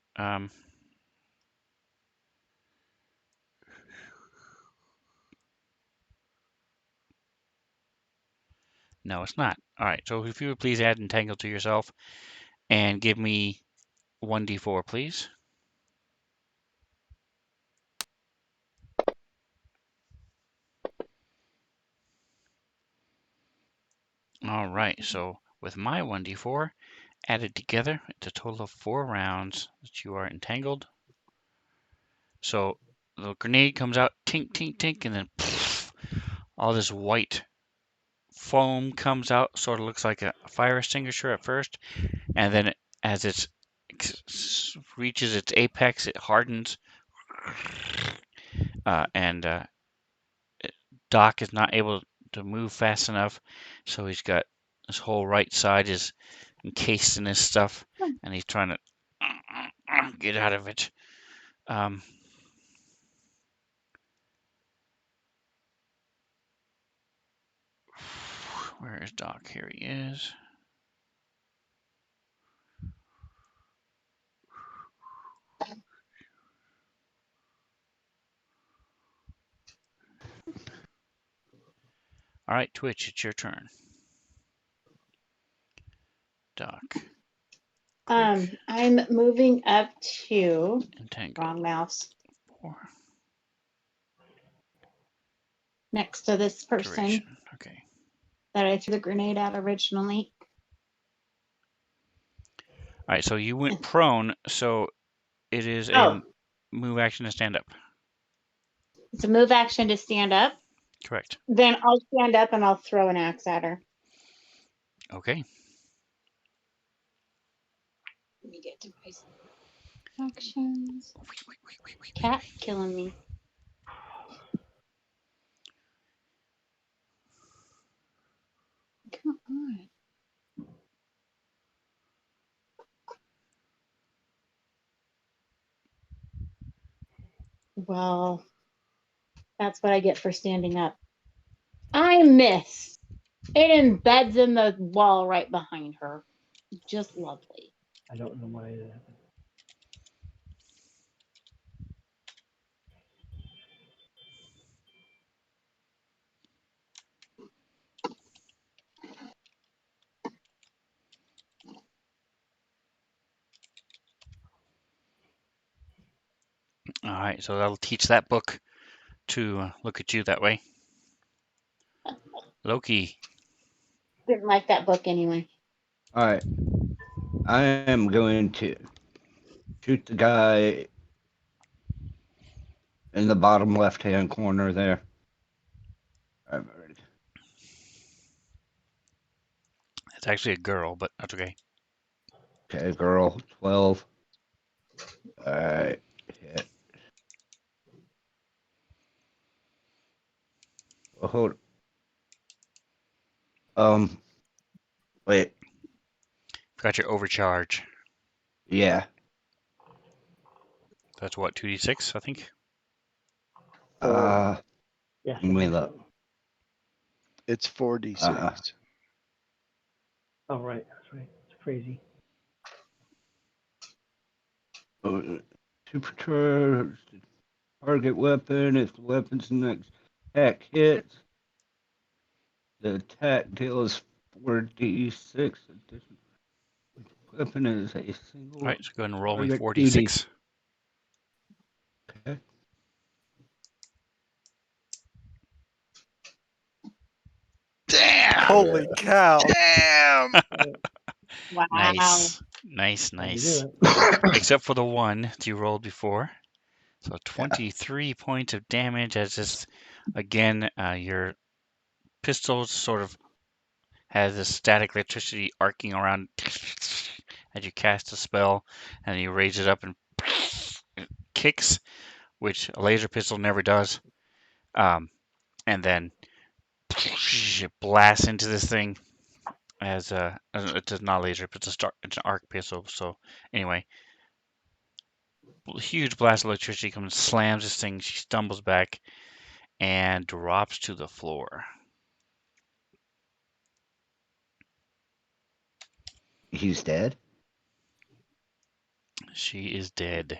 No, it's not. All right, so if you would please add Entangle to yourself and give me 1d4, please. All right, so with my 1d4 added together, it's a total of 4 rounds that you are entangled. So the grenade comes out, tink, tink, tink, and then poof, all this white foam comes out. Sort of looks like a fire extinguisher at first, and then as it reaches its apex, it hardens, and Doc is not able to move fast enough, so he's got his whole right side is encased in this stuff, and he's trying to get out of it. Where is Doc? Here he is. All right, Twitch, it's your turn. Doc. Quick. I'm moving up to Entangle. wrong mouse 4. next to this person Duration. Okay. that I threw the grenade at originally. All right, so you went prone, so it is a move action to stand up. It's a move action to stand up. Correct. Then I'll stand up and I'll throw an axe at her. Okay. Let me get to my actions. Cat killing me. Come on. Well, that's what I get for standing up. I miss. It embeds in the wall right behind her. Just lovely. I don't know why that happened. All right, so that'll teach that book to look at you that way. Loki. Didn't like that book anyway. All right. I am going to shoot the guy in the bottom left-hand corner there. I'm ready. It's actually a girl, but that's okay. Okay, girl, 12. All right. Hit. Oh, hold. Wait. Got your overcharge. Yeah. That's what, 2d6, I think? Yes, Let me look. It's 4d6. Oh, right. That's right. It's crazy. Super target weapon. If the weapon's next attack hits, the attack deals 4d6. Weapon is a single. All right, so go ahead and roll me target 4d6. Okay. Damn! Holy cow! Damn! Wow. Nice. Except for the one that you rolled before. So 23 points of damage as this, again, your pistol sort of has this static electricity arcing around as you cast a spell, and you raise it up and it kicks, which a laser pistol never does. And then it blasts into this thing as it's not a laser, but it's an arc pistol. So anyway, huge blast of electricity comes, slams this thing. She stumbles back and drops to the floor. He's dead? She is dead.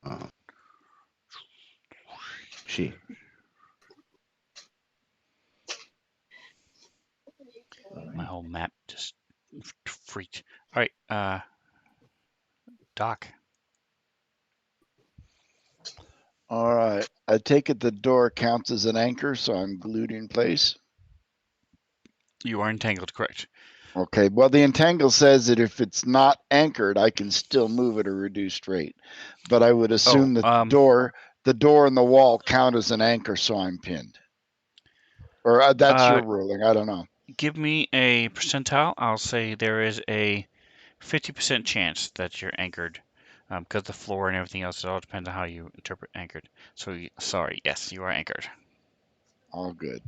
Oh. She. My whole map just freaked. All right, Doc. All right. I take it the door counts as an anchor, so I'm glued in place. You are entangled, correct? Okay. Well, the entangle says that if it's not anchored, I can still move at a reduced rate. But I would assume that the door the door and the wall count as an anchor, so I'm pinned. Or that's your ruling. I don't know. Give me a percentile. I'll say there is a 50% chance that you're anchored, because the floor and everything else, it all depends on how you interpret anchored. So, sorry, yes, you are anchored. All good.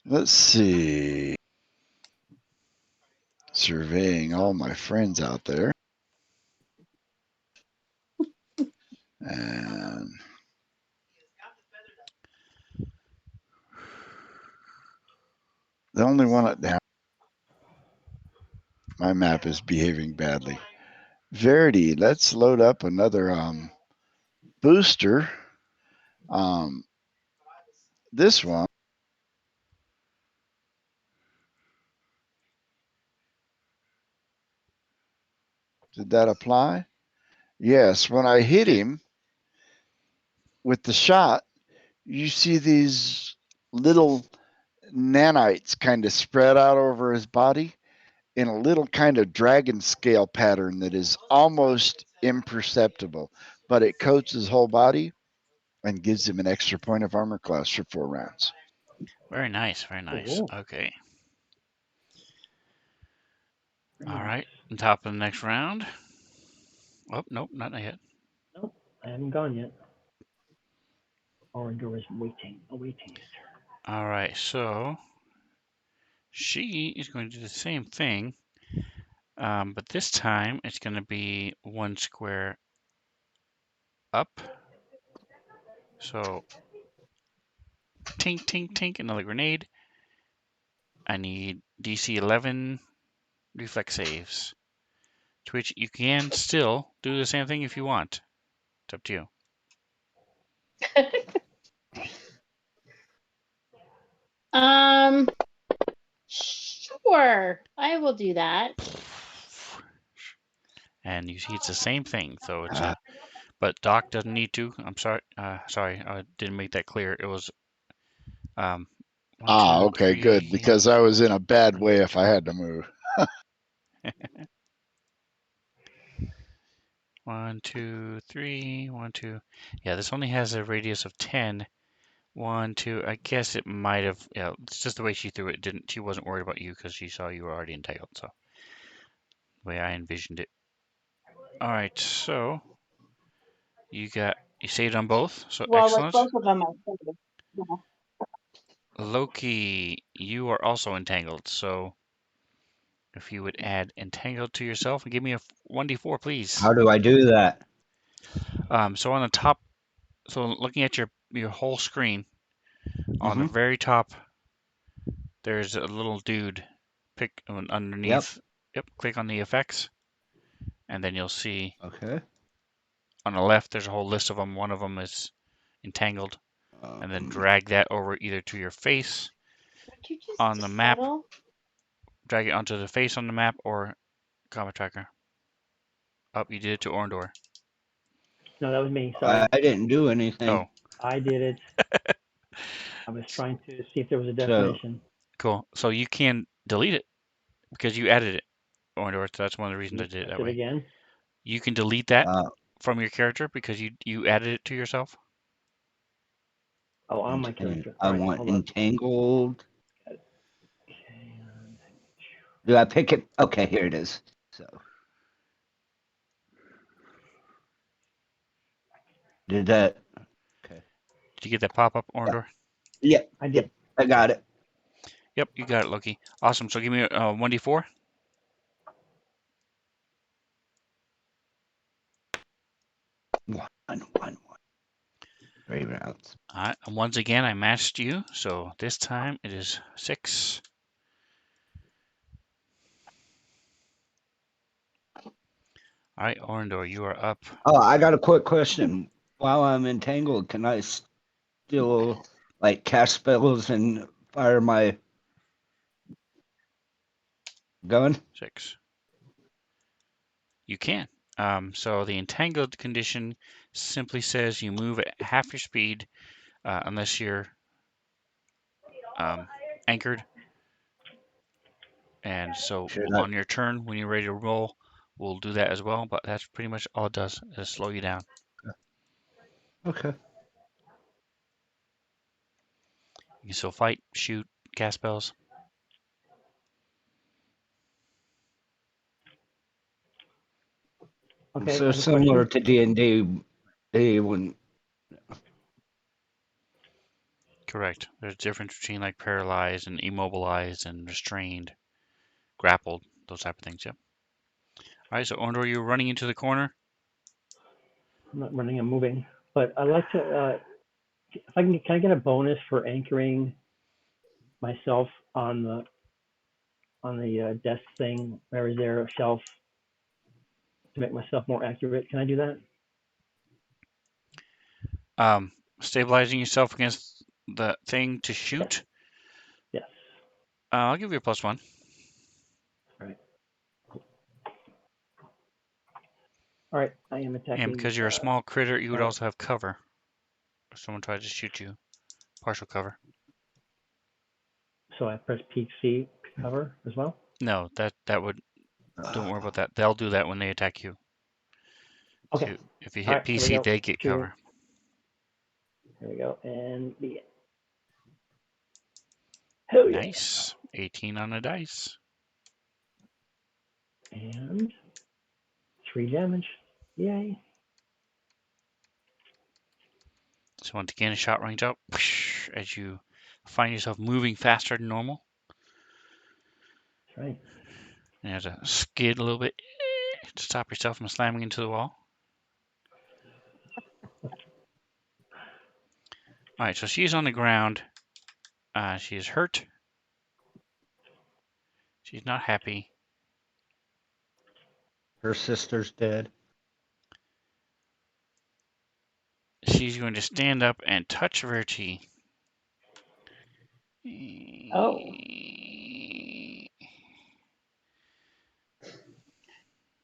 Let's see. Surveying all my friends out there. And the only one at down. My map is behaving badly. Verity, let's load up another booster. This one. Did that apply? Yes. When I hit him with the shot, you see these little nanites kind of spread out over his body in a little kind of dragon scale pattern that is almost imperceptible, but it coats his whole body and gives him an extra point of armor class for 4 rounds. Very nice, very nice. Ooh. Okay. Very All nice. right, on top of the next round. Oh, nope, not yet. Nope, I haven't gone yet. Orendor is awaiting his turn. All right, so she is going to do the same thing, but this time it's going to be 1 square up. So, tink, tink, tink, another grenade. I need DC 11 reflex saves, to which you can still do the same thing if you want. It's up to you. Sure. I will do that. And you see it's the same thing, so it's a, but Doc doesn't need to. I'm sorry, I didn't make that clear. It was 1, 2, Okay, 3. good, because I was in a bad way if I had to move. 1, 2, 3, 1, 2. Yeah, this only has a radius of 10. 1, 2. I guess it might have. Yeah, it's just the way she threw it. Didn't she wasn't worried about you because she saw you were already entitled. So the way I envisioned it. All right, so you saved on both. So Well, with excellent. both of them, I think. Yeah. Loki, you are also entangled. So if you would add entangled to yourself and give me a 1d4, please. How do I do that? So on the top, so looking at your whole screen, on the very top, there's a little dude. Pick underneath. Yep. Click on the effects, and then you'll see. Okay. On the left, there's a whole list of them. One of them is entangled, and then drag that over either to your face Would you just on the map, settle? drag it onto the face on the map, or combat tracker. Oh, you did it to Orndor. No, that was me. Sorry. I didn't do anything. Oh, I did it. I was trying to see if there was a definition. cool. So you can delete it because you added it, Orndor. So that's one of the reasons I did it that way. Again. You can delete that from your character because you added it to yourself. Oh, on my character. I Right, want entangled. Okay. Do I pick it? Okay, here it is. So did that? Okay. Did you get that pop up, Orndor? Yep. I did. Yep. I got it. Yep, you got it, Loki. Awesome. So give me a 1d4. 1, 1, 1. 3 rounds. All right. And once again, I matched you. So this time it is 6. All right, Orndor, you are up. Oh, I got a quick question. While I'm entangled, can I still like cast spells and fire my gun? 6. You can. So the entangled condition simply says you move at half your speed unless you're anchored. And so on your turn, when you're ready to roll, we'll do that as well. But that's pretty much all it does, is slow you down. Okay. You can still fight, shoot, cast spells. Okay, So I have a similar question. to D&D, they wouldn't. Correct. There's a difference between like paralyzed and immobilized and restrained, grappled, those type of things. Yep. All right. So Ondor, you're running into the corner. I'm not running, I'm moving. But I'd like to, if I can I get a bonus for anchoring myself on the desk thing, or is there a shelf to make myself more accurate? Can I do that? Stabilizing yourself against the thing to Yes. shoot. Yes. I'll give you a +1. All right. All right. I am attacking. And because you're a small critter, you would oh, also have cover. If someone tried to shoot you, partial cover. So I press peak C cover as well. No, that would. Don't worry about that. They'll do that when they attack you. Okay. So if you All hit right. Here we PC, go. they get cover. Here we go. And the. Hell yeah. Nice. 18 on the dice. And 3 damage. Yay. So once again, a shot range up as you find yourself moving faster than normal. That's right. You have to skid a little bit to stop yourself from slamming into the wall. All right, so she's on the ground. She is hurt. She's not happy. Her sister's dead. She's going to stand up and touch Verti. Oh,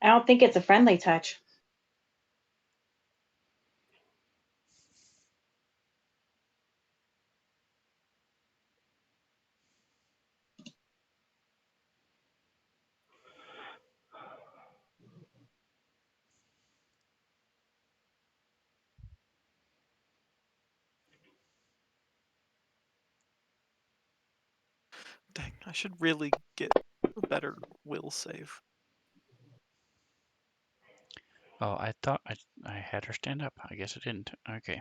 I don't think it's a friendly touch. Dang, I should really get a better will save. Oh, I thought I had her stand up. I guess I didn't. Okay.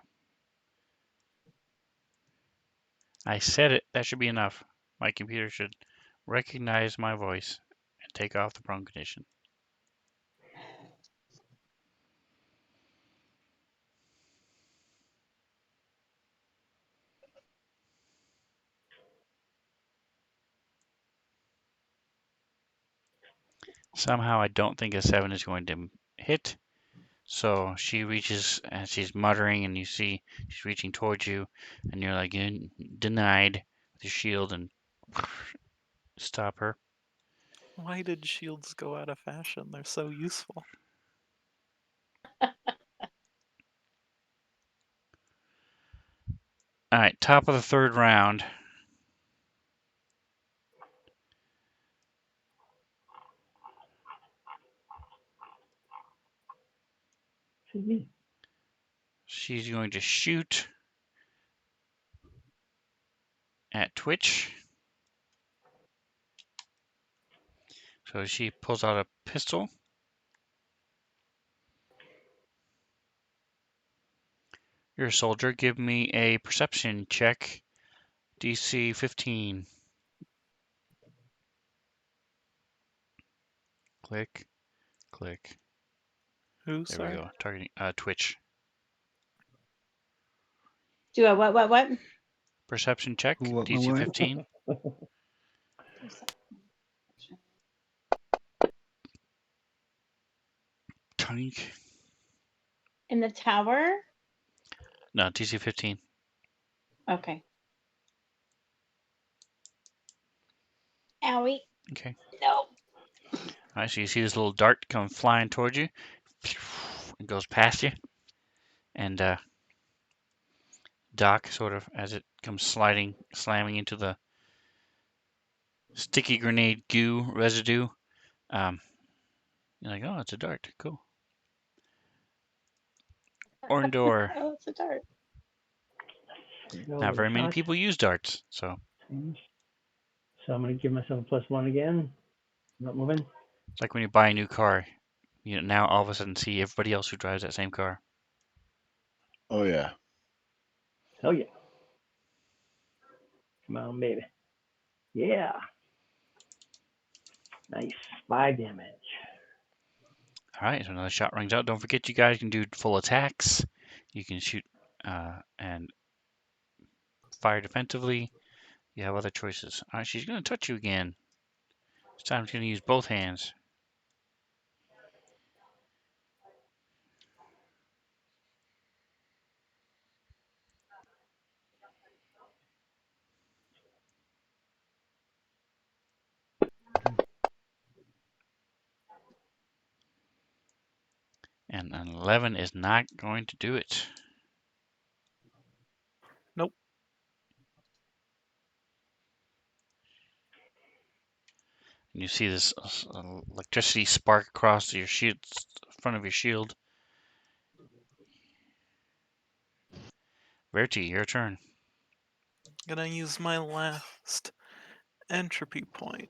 I said it. That should be enough. My computer should recognize my voice and take off the prone condition. Somehow I don't think a 7 is going to hit. So she reaches and she's muttering, and you see she's reaching towards you, and you're like, denied with your shield and stop her. Why did shields go out of fashion? They're so useful. All right, top of the third round. Excuse me. She's going to shoot at Twitch. So she pulls out a pistol. You're a soldier. Give me a perception check. DC 15. Click, click. Who, There we sorry? go. Targeting Twitch. Do a what? Perception check. What, DC 15. Tank. In the tower? No, DC 15. Okay. Owie. Okay. No. All right, so you see this little dart come flying towards you. It goes past you. And Doc, sort of, as it comes slamming into the sticky grenade goo residue. You're like, oh, it's a dart. Cool. or indoor. Oh, it's a dart. Go Not with a very many shot. people use darts, so So I'm going to give myself a +1 again. Not moving. it's like when you buy a new car. You now all of a sudden see everybody else who drives that same car. Oh yeah. Hell yeah. Come on, baby. Yeah. Nice. 5 damage. All right, so another shot rings out. Don't forget, you guys can do full attacks. You can shoot and fire defensively. You have other choices. All right, she's going to touch you again. This time she's going to use both hands. And an 11 is not going to do it. Nope. And you see this electricity spark across your shield, front of your shield. Verity, your turn. Gonna use my last entropy point.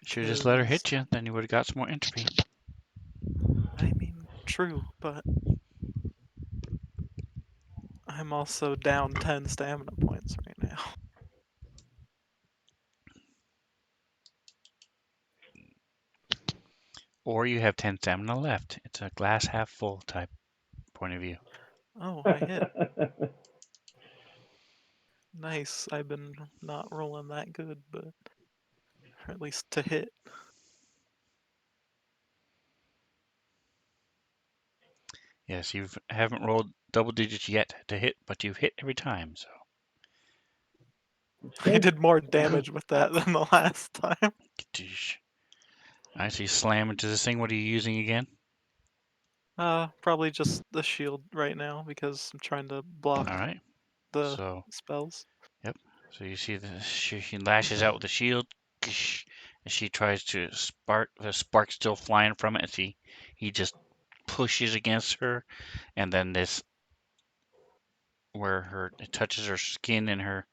Should have just let her 'Cause, hit you, then you would have got some more entropy. I mean, true, but I'm also down 10 stamina points right now. Or you have 10 stamina left. It's a glass half full type point of view. Oh, I hit. Nice. I've been not rolling that good, but or at least to hit. Yes, you haven't rolled double digits yet to hit, but you've hit every time, so. I did more damage with that than the last time. I see slam into this thing. What are you using again? Probably just the shield right now because I'm trying to block All right. the So, spells. yep. So you see she lashes out with the shield, and she tries to spark. The spark still flying from it, and he just pushes against her, and then this where it touches her skin and her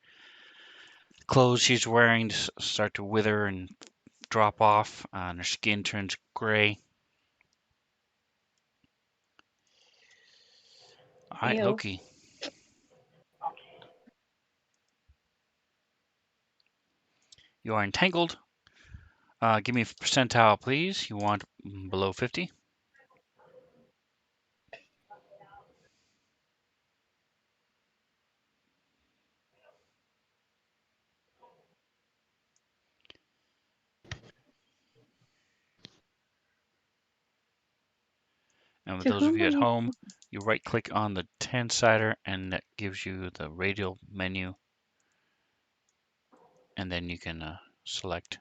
clothes she's wearing start to wither and drop off, and her skin turns gray. All right, Ew. Loki. You are entangled. Give me a percentile, please. You want below 50. And with To those of whom you are at you? home, you right click on the 10 sider and that gives you the radial menu. And then you can select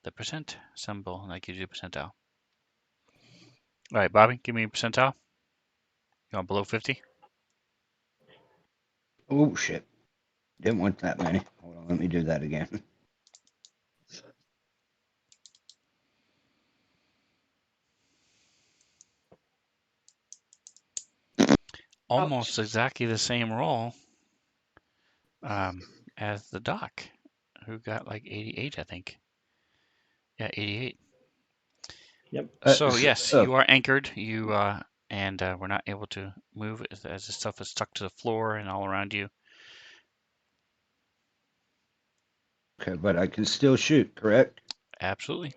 the percent symbol and that gives you a percentile. All right, Bobby, give me a percentile. You want below 50? Oh shit. Didn't want that many. Hold on, let me do that again. Almost exactly the same roll as the doc, who got like 88, I think. Yeah, 88. Yep. So yes, you are anchored. And we're not able to move as the stuff is stuck to the floor and all around you. Okay, but I can still shoot, correct? Absolutely.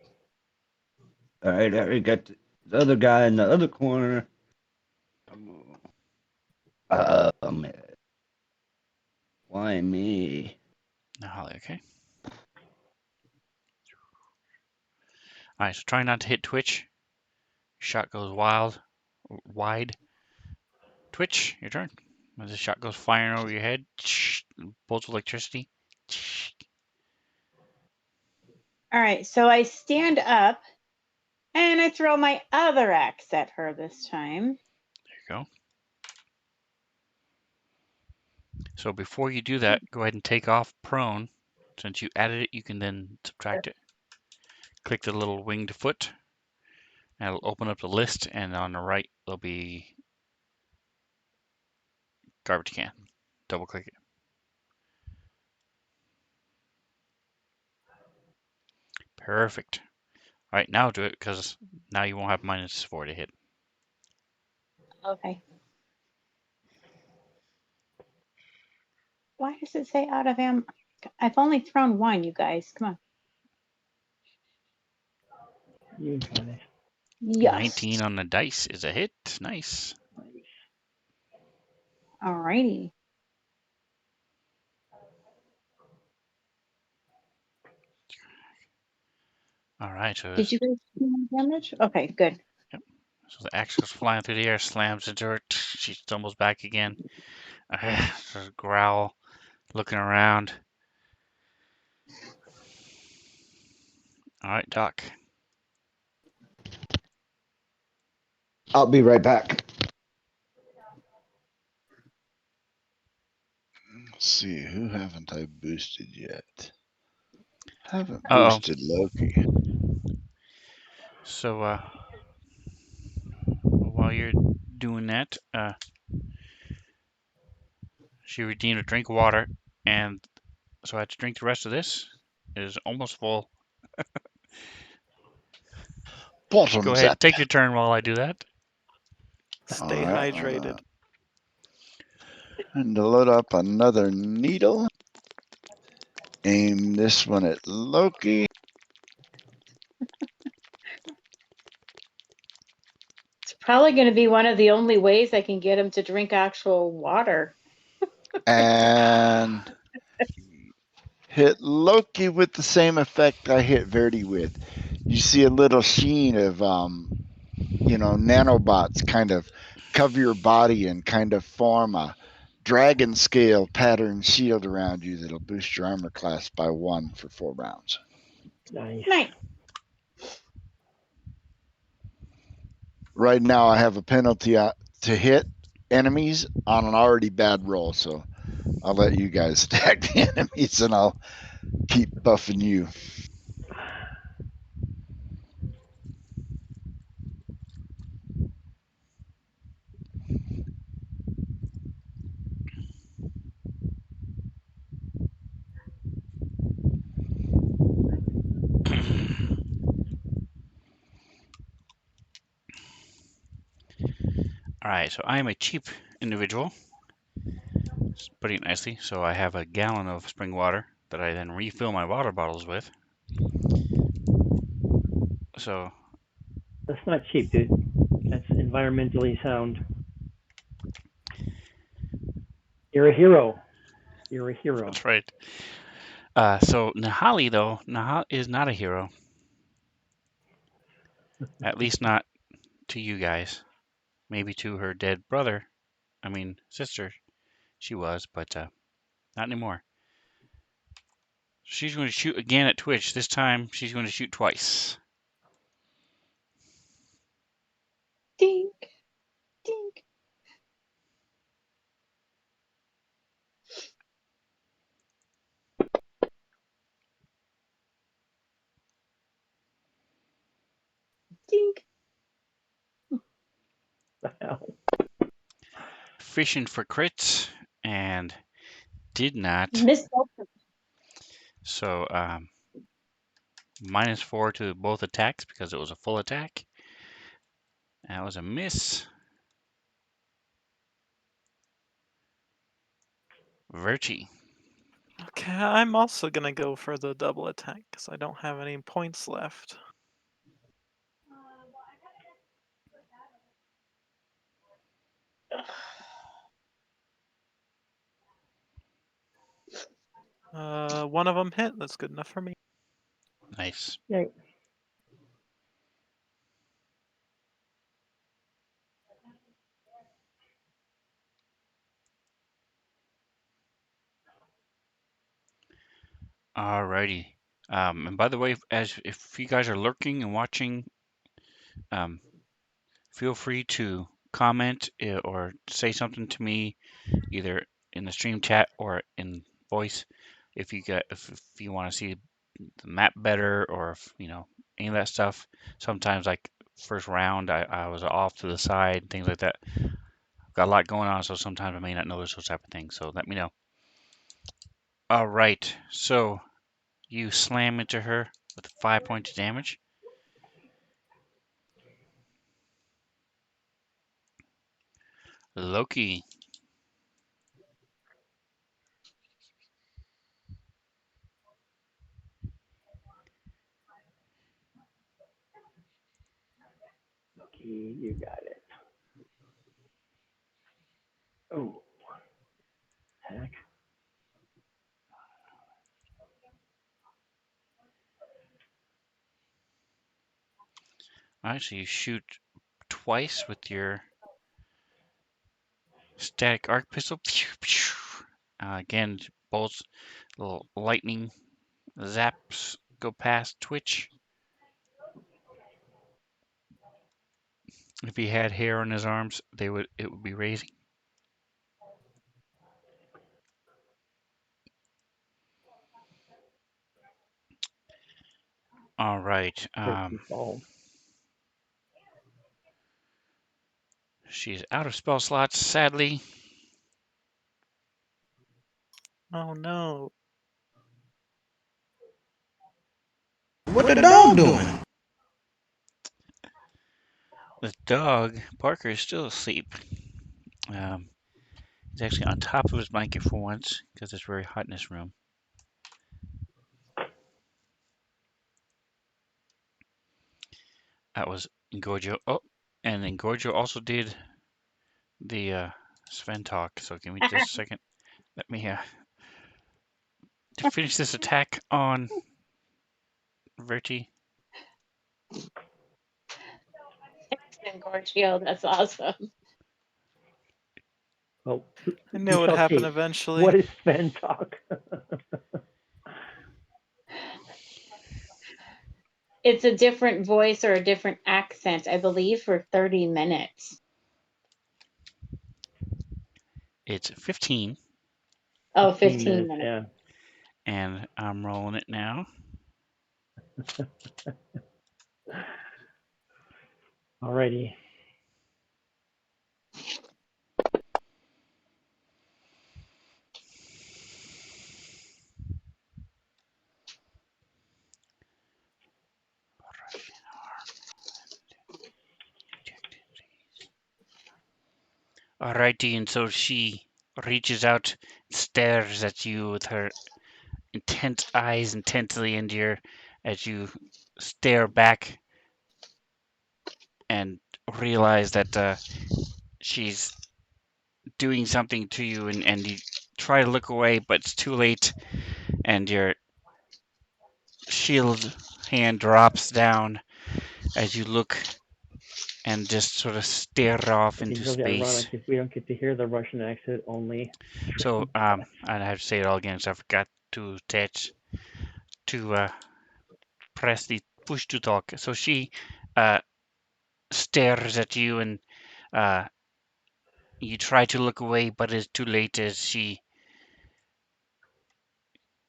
All right, I already got the other guy in the other corner. Man. Why me? Now, Holly, okay. All right, so try not to hit Twitch. Shot goes wide. Twitch, your turn. As the shot goes firing over your head, bolts of electricity. All right, so I stand up and I throw my other axe at her this time. There you go. So before you do that, go ahead and take off prone. Since you added it, you can then subtract it. click the little winged foot, and it'll open up the list, and on the right there'll be garbage can. Double click it. Perfect. All right, now do it, because now you won't have -4 to hit. Okay. Why does it say out of ammo? I've only thrown one, you guys. Come on. You got it. Yes. 19 on the dice is a hit. Nice. Alrighty. All right, so, Did you guys do my damage? Okay, good. so the axe goes flying through the air, slams into her. She stumbles back again. There's a growl, looking around. All right, Doc. I'll be right back. Let's see, who haven't I boosted yet? Haven't Uh-oh. boosted Loki. So, while you're doing that, she redeemed a drink of water, and so I had to drink the rest of this. It is almost full. Go Bottoms ahead, up. take your turn while I do that. Stay Alright, hydrated. and to load up another needle. Aim this one at Loki. It's probably going to be one of the only ways I can get him to drink actual water. And hit Loki with the same effect I hit Verdi with. You see a little sheen of, nanobots kind of cover your body and kind of form a dragon scale pattern shield around you that'll boost your armor class by 1 for 4 rounds. Nice. Nice. Right now, I have a penalty to hit enemies on an already bad roll, so I'll let you guys attack the enemies and I'll keep buffing you. All right, so I am a cheap individual. Just putting it nicely. So I have a gallon of spring water that I then refill my water bottles with. So That's not cheap, dude. That's environmentally sound. You're a hero. You're a hero. that's right. So Nahali, though, Nahal is not a hero. At least not to you guys. Maybe to her dead sister, she was, but not anymore. She's going to shoot again at Twitch. This time, she's going to shoot twice. Dink. Dink. Dink. The hell? Fishing for crits and did not. Missed both. So -4 to both attacks because it was a full attack. That was a miss. Virtue. Okay, I'm also gonna go for the double attack because I don't have any points left. One of them hit. That's good enough for me. Nice. Yeah. Alrighty. And by the way, if you guys are lurking and watching, feel free to comment or say something to me, either in the stream chat or in voice, if you want to see the map better, or if, any of that stuff. Sometimes, like first round, I was off to the side, things like that. I've got a lot going on, so sometimes I may not notice those type of things. So let me know. All right, so you slam into her with 5 points of damage. Loki. Okay, you got it. Oh, heck. All right, so you shoot twice with your static arc pistol. Again, bolts, little lightning zaps go past Twitch. If he had hair on his arms, it would be raising. All right. Turkey fall. She's out of spell slots, sadly. Oh no. What the dog doing? The dog, Parker, is still asleep. He's actually on top of his blanket for once because it's very hot in this room. That was Ngorjo. Oh, and then Ngorjo also did the Sven talk. So give me just a second. Let me to finish this attack on Verti. Gorgio, that's awesome. Well, I knew we it would shall happen see. eventually. What is Sven talk? It's a different voice or a different accent, I believe, for 30 minutes. It's 15, Oh, 15 15 minutes, minutes. yeah. and I'm rolling it now. Alrighty. Alrighty, and so she reaches out, stares at you with her intent eyes intently into your as you stare back and realize that she's doing something to you, and you try to look away, but it's too late, and your shield hand drops down as you look and just sort of stare off It's into really space. ironic if we don't get to hear the Russian accent only. So I have to say it all again, so I forgot to attach to press the push to talk. So she uh, stares at you, and uh, you try to look away, but it's too late as she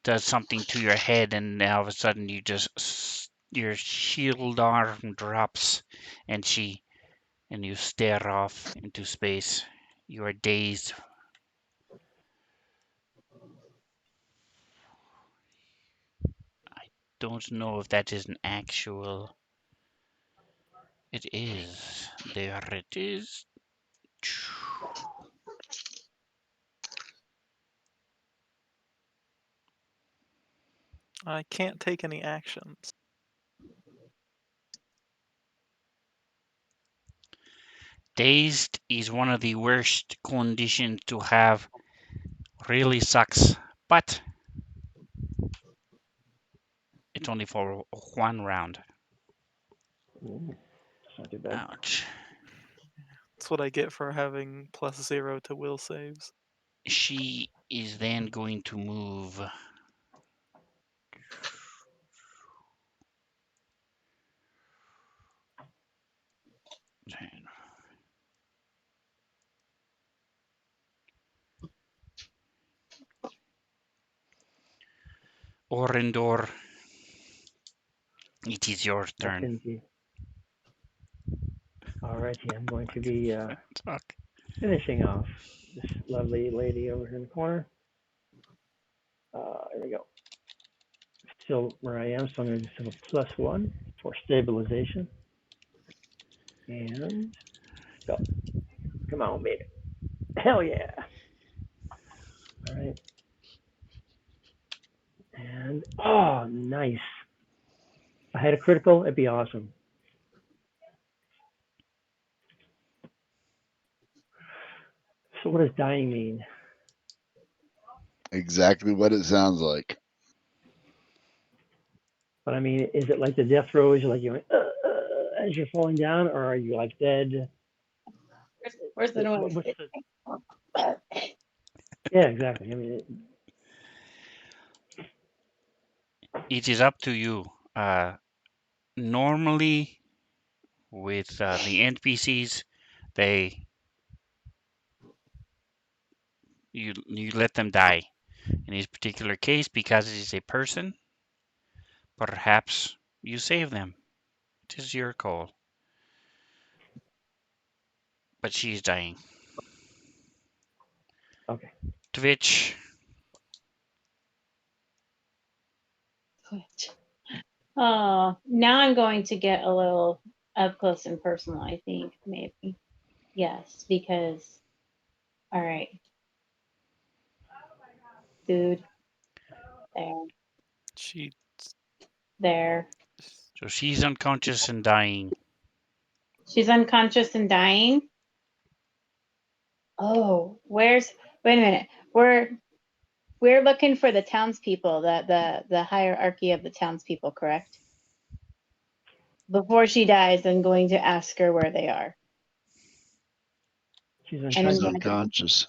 does something to your head, and all of a sudden your shield arm drops, and you stare off into space. You are dazed. I don't know if that is an actual. It is. There it is. I can't take any actions. Dazed is one of the worst conditions to have. Really sucks, but it's only for one round. Ooh, that's not too bad. Ouch. That's what I get for having +0 to will saves. She is then going to move. Orendor It is your That's turn. indeed. Alrighty, I'm going to be Talk. finishing off this lovely lady over here in the corner. There we go. Still where I am, so I'm going to just have a +1 for stabilization. And go. Come on, baby. Hell yeah. All right. And oh, nice. If I had a critical, it'd be awesome. So what does dying mean? Exactly what it sounds like. But I mean, is it like the death throes, like you're as you're falling down, or are you like dead? Where's the noise? What's the... Yeah, exactly. I mean, It is up to you. Normally, with the NPCs, you let them die. In this particular case, because it is a person, perhaps you save them. It is your call. But she's dying. okay. Twitch. Oh, now I'm going to get a little up close and personal, I think, maybe. Yes, because, all right. Dude, there, She. there. So she's unconscious and dying. She's unconscious and dying. Oh, wait a minute. We're looking for the townspeople, the hierarchy of the townspeople, correct? Before she dies, I'm going to ask her where they are. She's And I'm She's unconscious. unconscious.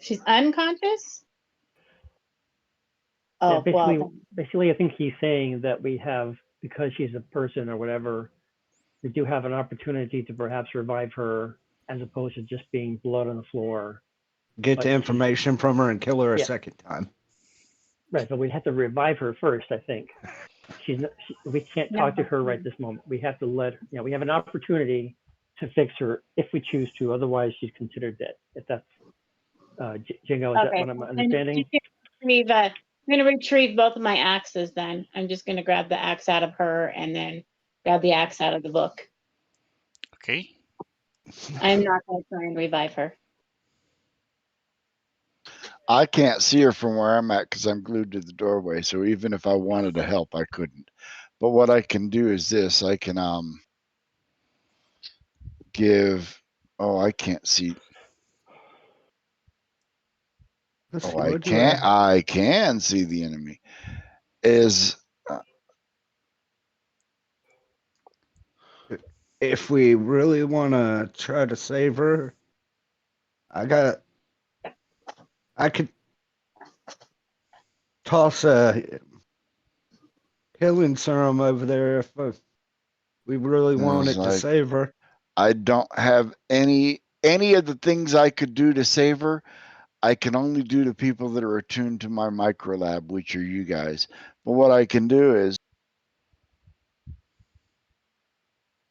She's unconscious? Yeah, Oh, well, basically, I think he's saying that we have, because she's a person or whatever, we do have an opportunity to perhaps revive her as opposed to just being blood on the floor. Get But the she's, information from her and kill her a Yeah. second time. right, but we have to revive her first, I think. We can't talk to her right this moment. We have to we have an opportunity to fix her if we choose to. Otherwise, she's considered dead. If that's, Jingo, is that okay. what I'm understanding? I'm going to retrieve both of my axes then. I'm just going to grab the axe out of her and then grab the axe out of the book. Okay. I'm not going to try and revive her. I can't see her from where I'm at because I'm glued to the doorway. So even if I wanted to help, I couldn't. But what I can do is this: I can give. Oh, I can't see. Let's Oh, see, I what do I can't. have? I can see the enemy. Is If we really want to try to save her, I could toss a healing serum over there if we really wanted to like save her. I don't have any of the things I could do to save her. I can only do to people that are attuned to my micro lab, which are you guys. But what I can do is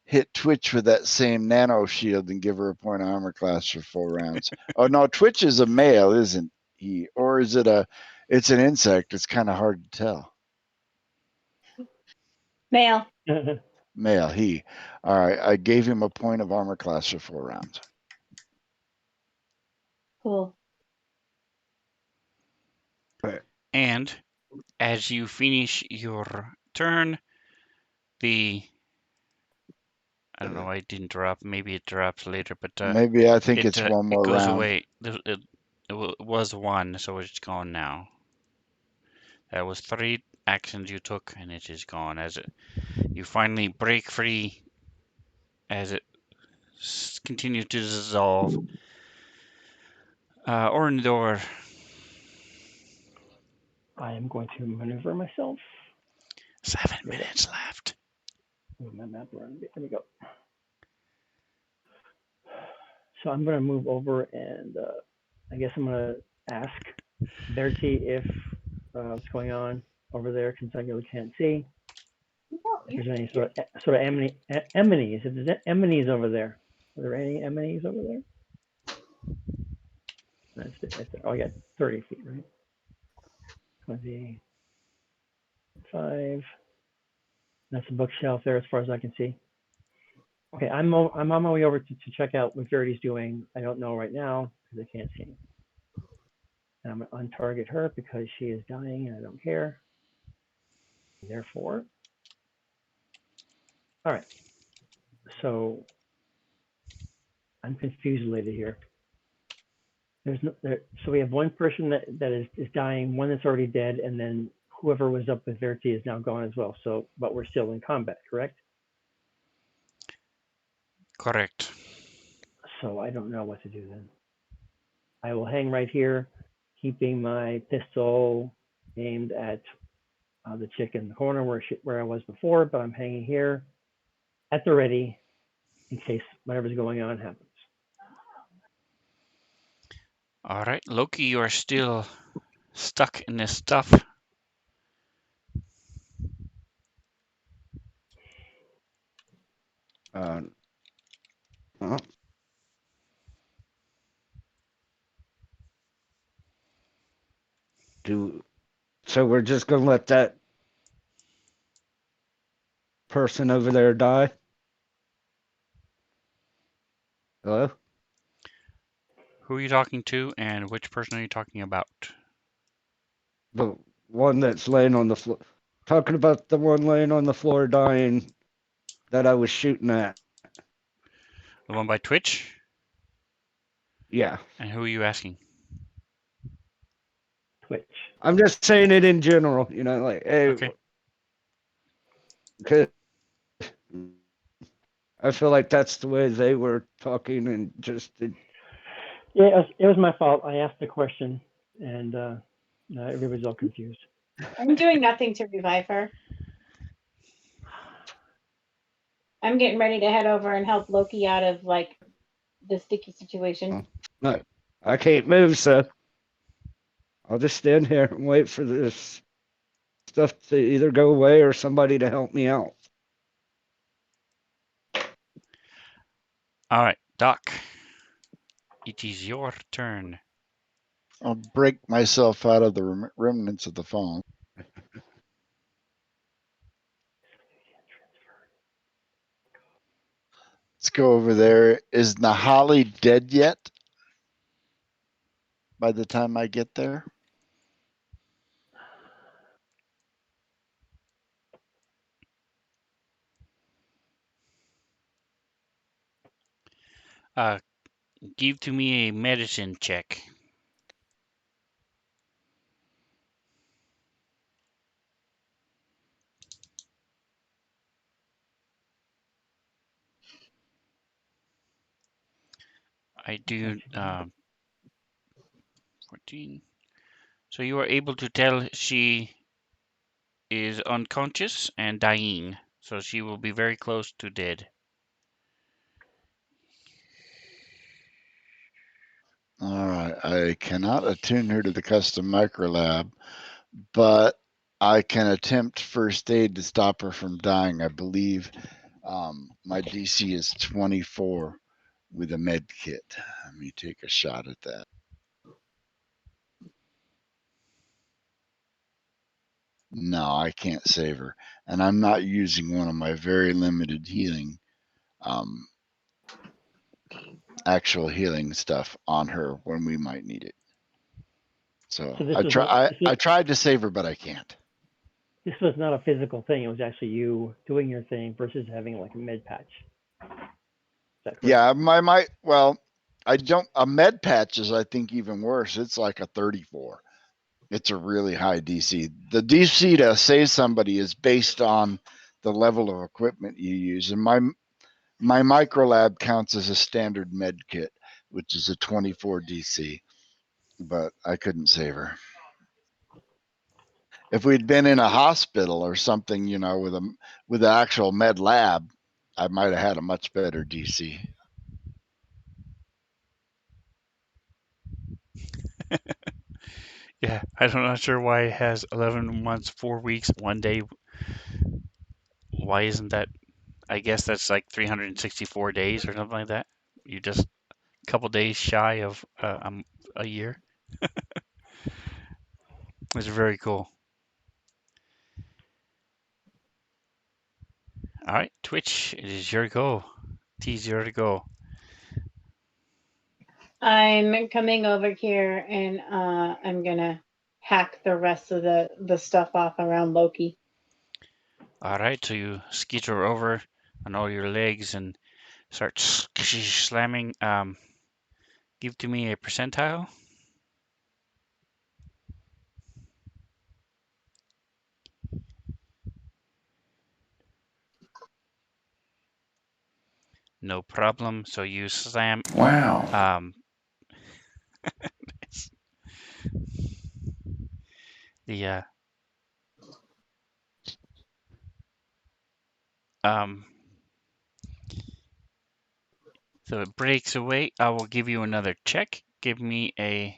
hit Twitch with that same nano shield and give her a point of armor class for 4 rounds. Oh no, Twitch is a male, isn't he? Or is it it's an insect? It's kind of hard to tell. Male. Male, he. All right, I gave him a point of armor class for 4 rounds. Cool. And as you finish your turn, I don't know, I didn't drop. Maybe it drops later, but Maybe I think it's one more it goes round. away. It was 1, so it's gone now. That was 3 actions you took, and it is gone. As you finally break free, as it continues to dissolve. Orndor. I am going to maneuver myself. 7 minutes left. My map around. There we go. So I'm going to move over and I guess I'm going to ask Bertie if what's going on over there since I really can't see. If there's any sort of amenities. If there's amenities over there. Are there any amenities over there? That's it right there. Oh, I got 30 feet, right? 25. That's a bookshelf there as far as I can see. Okay, I'm on my way over to check out what Verity's doing. I don't know right now because I can't see anything. And I'm going to untarget her because she is dying and I don't care. Therefore, all right. So I'm confused later here. So we have one person that is dying, one that's already dead, and then whoever was up with Verity is now gone as well. So, but we're still in combat, correct? Correct. So I don't know what to do then. I will hang right here, keeping my pistol aimed at the chick in the corner where I was before, but I'm hanging here at the ready in case whatever's going on happens. All right, Loki, you are still stuck in this stuff. Well, so we're just gonna let that person over there die? Hello? Who are you talking to, and which person are you talking about? The one that's laying on the floor. Talking about the one laying on the floor dying that I was shooting at. The one by Twitch? Yeah. And who are you asking? Twitch. I'm just saying it in general, like, hey, Okay. because I feel like that's the way they were talking and just. Yeah, it was my fault. I asked the question, and everybody's all confused. I'm doing nothing to revive her. I'm getting ready to head over and help Loki out of like the sticky situation. No, I can't move, so I'll just stand here and wait for this stuff to either go away or somebody to help me out. All right, Doc. It is your turn. I'll break myself out of the remnants of the phone. Let's go over there. Is Nahali dead yet? By the time I get there? Give to me a medicine check. I do 14. So you are able to tell she is unconscious and dying. So she will be very close to dead. All right. I cannot attune her to the custom microlab, but I can attempt first aid to stop her from dying. I believe my DC is 24 with a med kit. Let me take a shot at that. No, I can't save her. And I'm not using one of my very limited healing, actual healing stuff on her when we might need it. So I tried to save her, but I can't. This was not a physical thing. It was actually you doing your thing versus having like a med patch. Yeah, I don't. A med patch is, I think, even worse. It's like a 34. It's a really high DC. The DC to save somebody is based on the level of equipment you use. And my microlab counts as a standard med kit, which is a 24 DC. But I couldn't save her. If we'd been in a hospital or something, with an actual med lab, I might have had a much better DC. Yeah, I'm not sure why it has 11 months, 4 weeks, 1 day. why isn't that? I guess that's like 364 days or something like that. You just a couple days shy of a year. It's very cool. All right, Twitch, it is your go. T0 to go. I'm coming over here and I'm gonna hack the rest of the stuff off around Loki. All right, so you skitter over on all your legs and start slamming. Give to me a percentile. No problem. So you slam. Wow. The um. So it breaks away. I will give you another check. Give me a.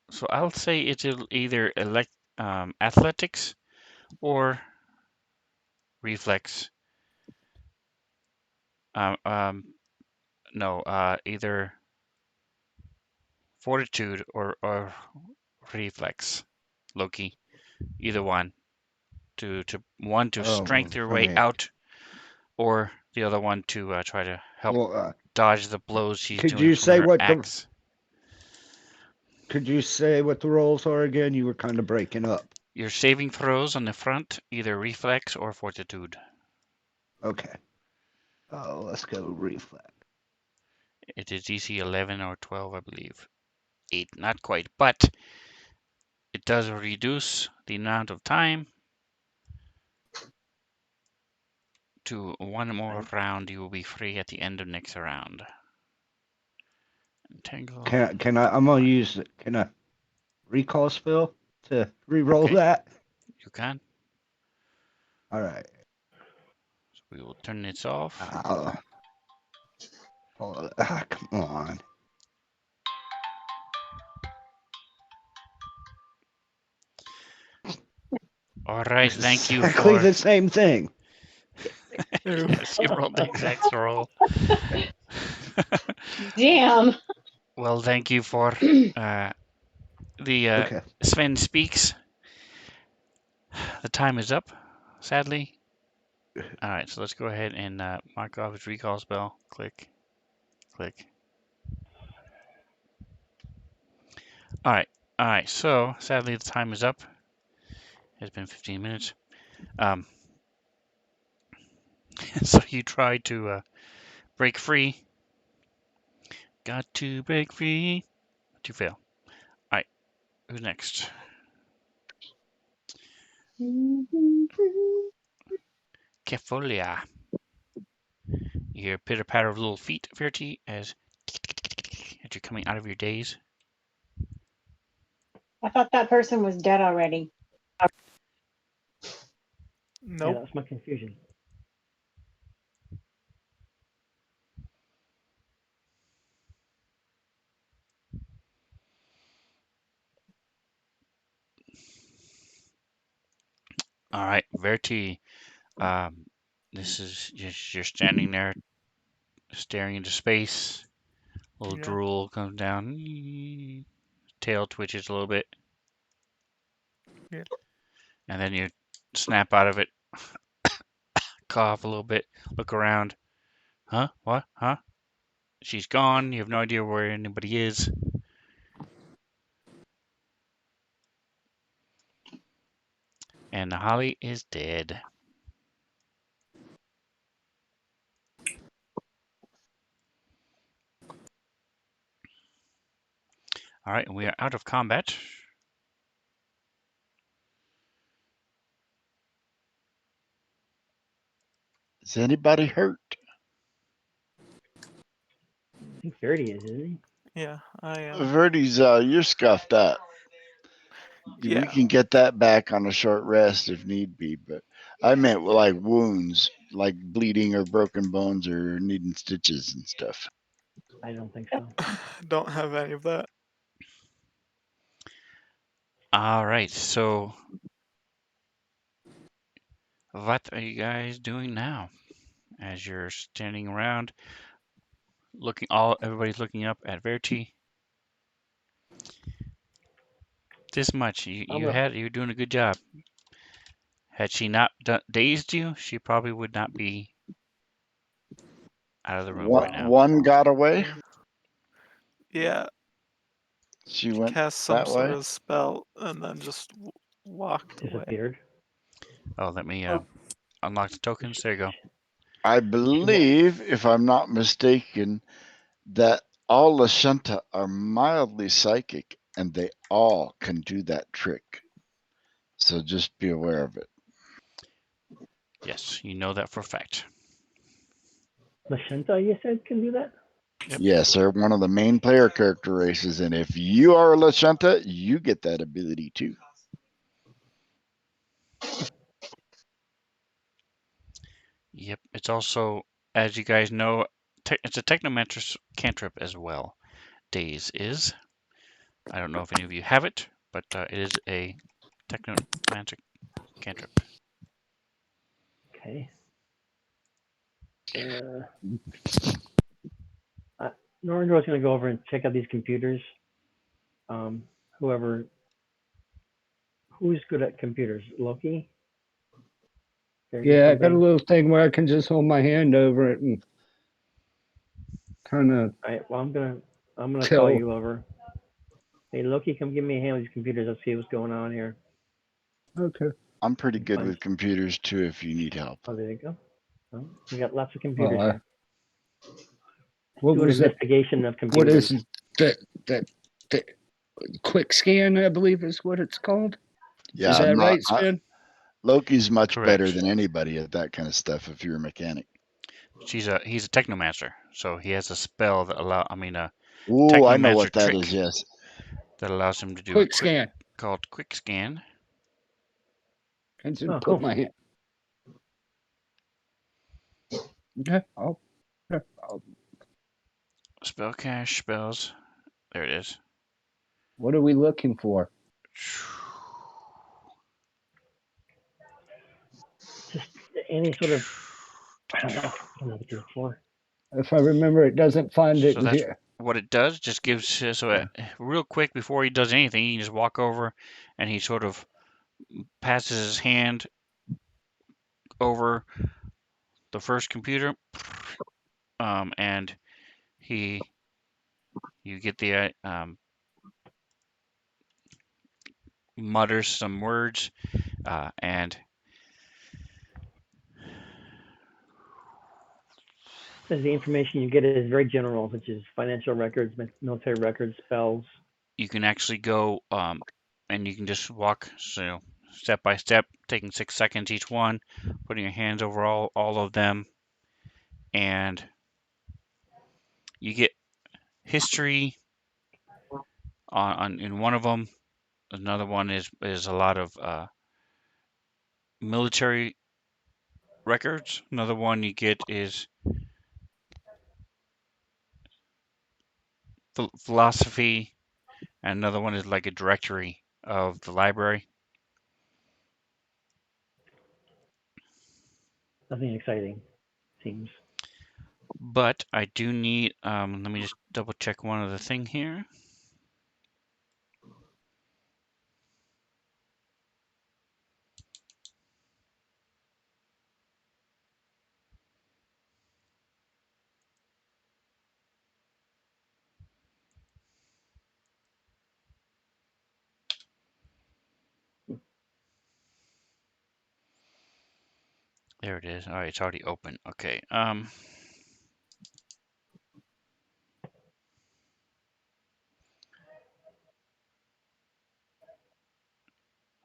So I'll say it's either athletics or reflex. No, either fortitude or reflex. Loki, either one. To one to Oh, strength your way right. out, or the other one to try to help Well, dodge the blows she's could doing you from say her what axe. could you say what the rolls are again? You were kind of breaking up. Your saving throws on the front, either reflex or fortitude. Okay. Oh, let's go reflex. It is DC 11 or 12, I believe. 8, not quite, but it does reduce the amount of time to one more round. You will be free at the end of next round. Entangle. Can I? I'm gonna use. Can I recall spell to re-roll Okay. that? You can. All right. So we will turn this off. Come on. All right, It's thank you exactly for. the same thing. Yes, you rolled the exact roll. Damn. Well, thank you for the Okay. Sven speaks. The time is up, sadly. All right, so let's go ahead and mark off his recall spell. Click, click. All right. So sadly, the time is up. It's been 15 minutes. So you try to break free. Got to break free, but you fail. All right, who's next? Kefolia. You hear pitter patter of little feet, Verity, as you're coming out of your daze. I thought that person was dead already. Yeah, Nope. that was my confusion. All right, Verity. This is you're standing there, staring into space. A little Yeah. drool comes down. Tail twitches a little bit. Yeah. And then you snap out of it, cough a little bit, look around. Huh? What? Huh? She's gone. You have no idea where anybody is. And Holly is dead. All right, we are out of combat. Is anybody hurt? I think 30 is, isn't he? Yeah, I am. Verdi's, you're scuffed up. Yeah. We can get that back on a short rest if need be, but I meant like wounds, like bleeding or broken bones or needing stitches and stuff. I don't think so. Don't have any of that. All right, so What are you guys doing now? As you're standing around, everybody's looking up at Verity. This much, you're doing a good job. Had she not dazed you, she probably would not be out of the room by now. One got away. Yeah, She went cast some that sort way. of spell and then just walked away. Disappeared. Oh, let me unlock the tokens. There you go. I believe, if I'm not mistaken, that all Lashunta are mildly psychic and they all can do that trick. So just be aware of it. Yes, you know that for a fact. Lashunta, you said, can do that? Yep. Yes, they're one of the main player character races, and if you are a Lashunta, you get that ability too. Yep. It's also, as you guys know, it's a Technomancer cantrip as well. Daze is. I don't know if any of you have it, but it is a Technomancer cantrip. Okay. Norandor's going to go over and check out these computers. Who's good at computers? Loki? Yeah, I got a little thing where I can just hold my hand over it and kind of. All right. Well, I'm gonna call you over. Hey, Loki, come give me a hand with these computers. Let's see what's going on here. Okay. I'm pretty good with computers too if you need help. Oh, there you go. Oh, we got lots of computers here. What Do an was that? investigation of What computers. is that quick scan, I believe is what it's called? Yeah, Is that right, Sven? Loki's much Correct. better than anybody at that kind of stuff if you're a mechanic. He's a Technomancer, so he has a spell that Ooh, I know Technomancer what that trick is, yes. that allows him to do Quick scan. called quick scan. Can just Oh, put cool. my hand. Okay. Spell cache spells. There it is. What are we looking for? Just any sort of, I don't know what to look for. If I remember, it doesn't find it So that's here. what it does. Just gives real quick before he does anything, he can just walk over and he sort of passes his hand over the first computer, and you get the mutters some words, and Says the information you get is very general, such as financial records, military records, spells. you can actually go and you can just walk step by step, taking 6 seconds each one, putting your hands over all of them, and you get history on in one of them. Another one is a lot of military records. Another one you get is philosophy, and another one is like a directory of the library. Nothing exciting, seems. But I do need, let me just double check one other thing here. There it is. All right, it's already open. Okay.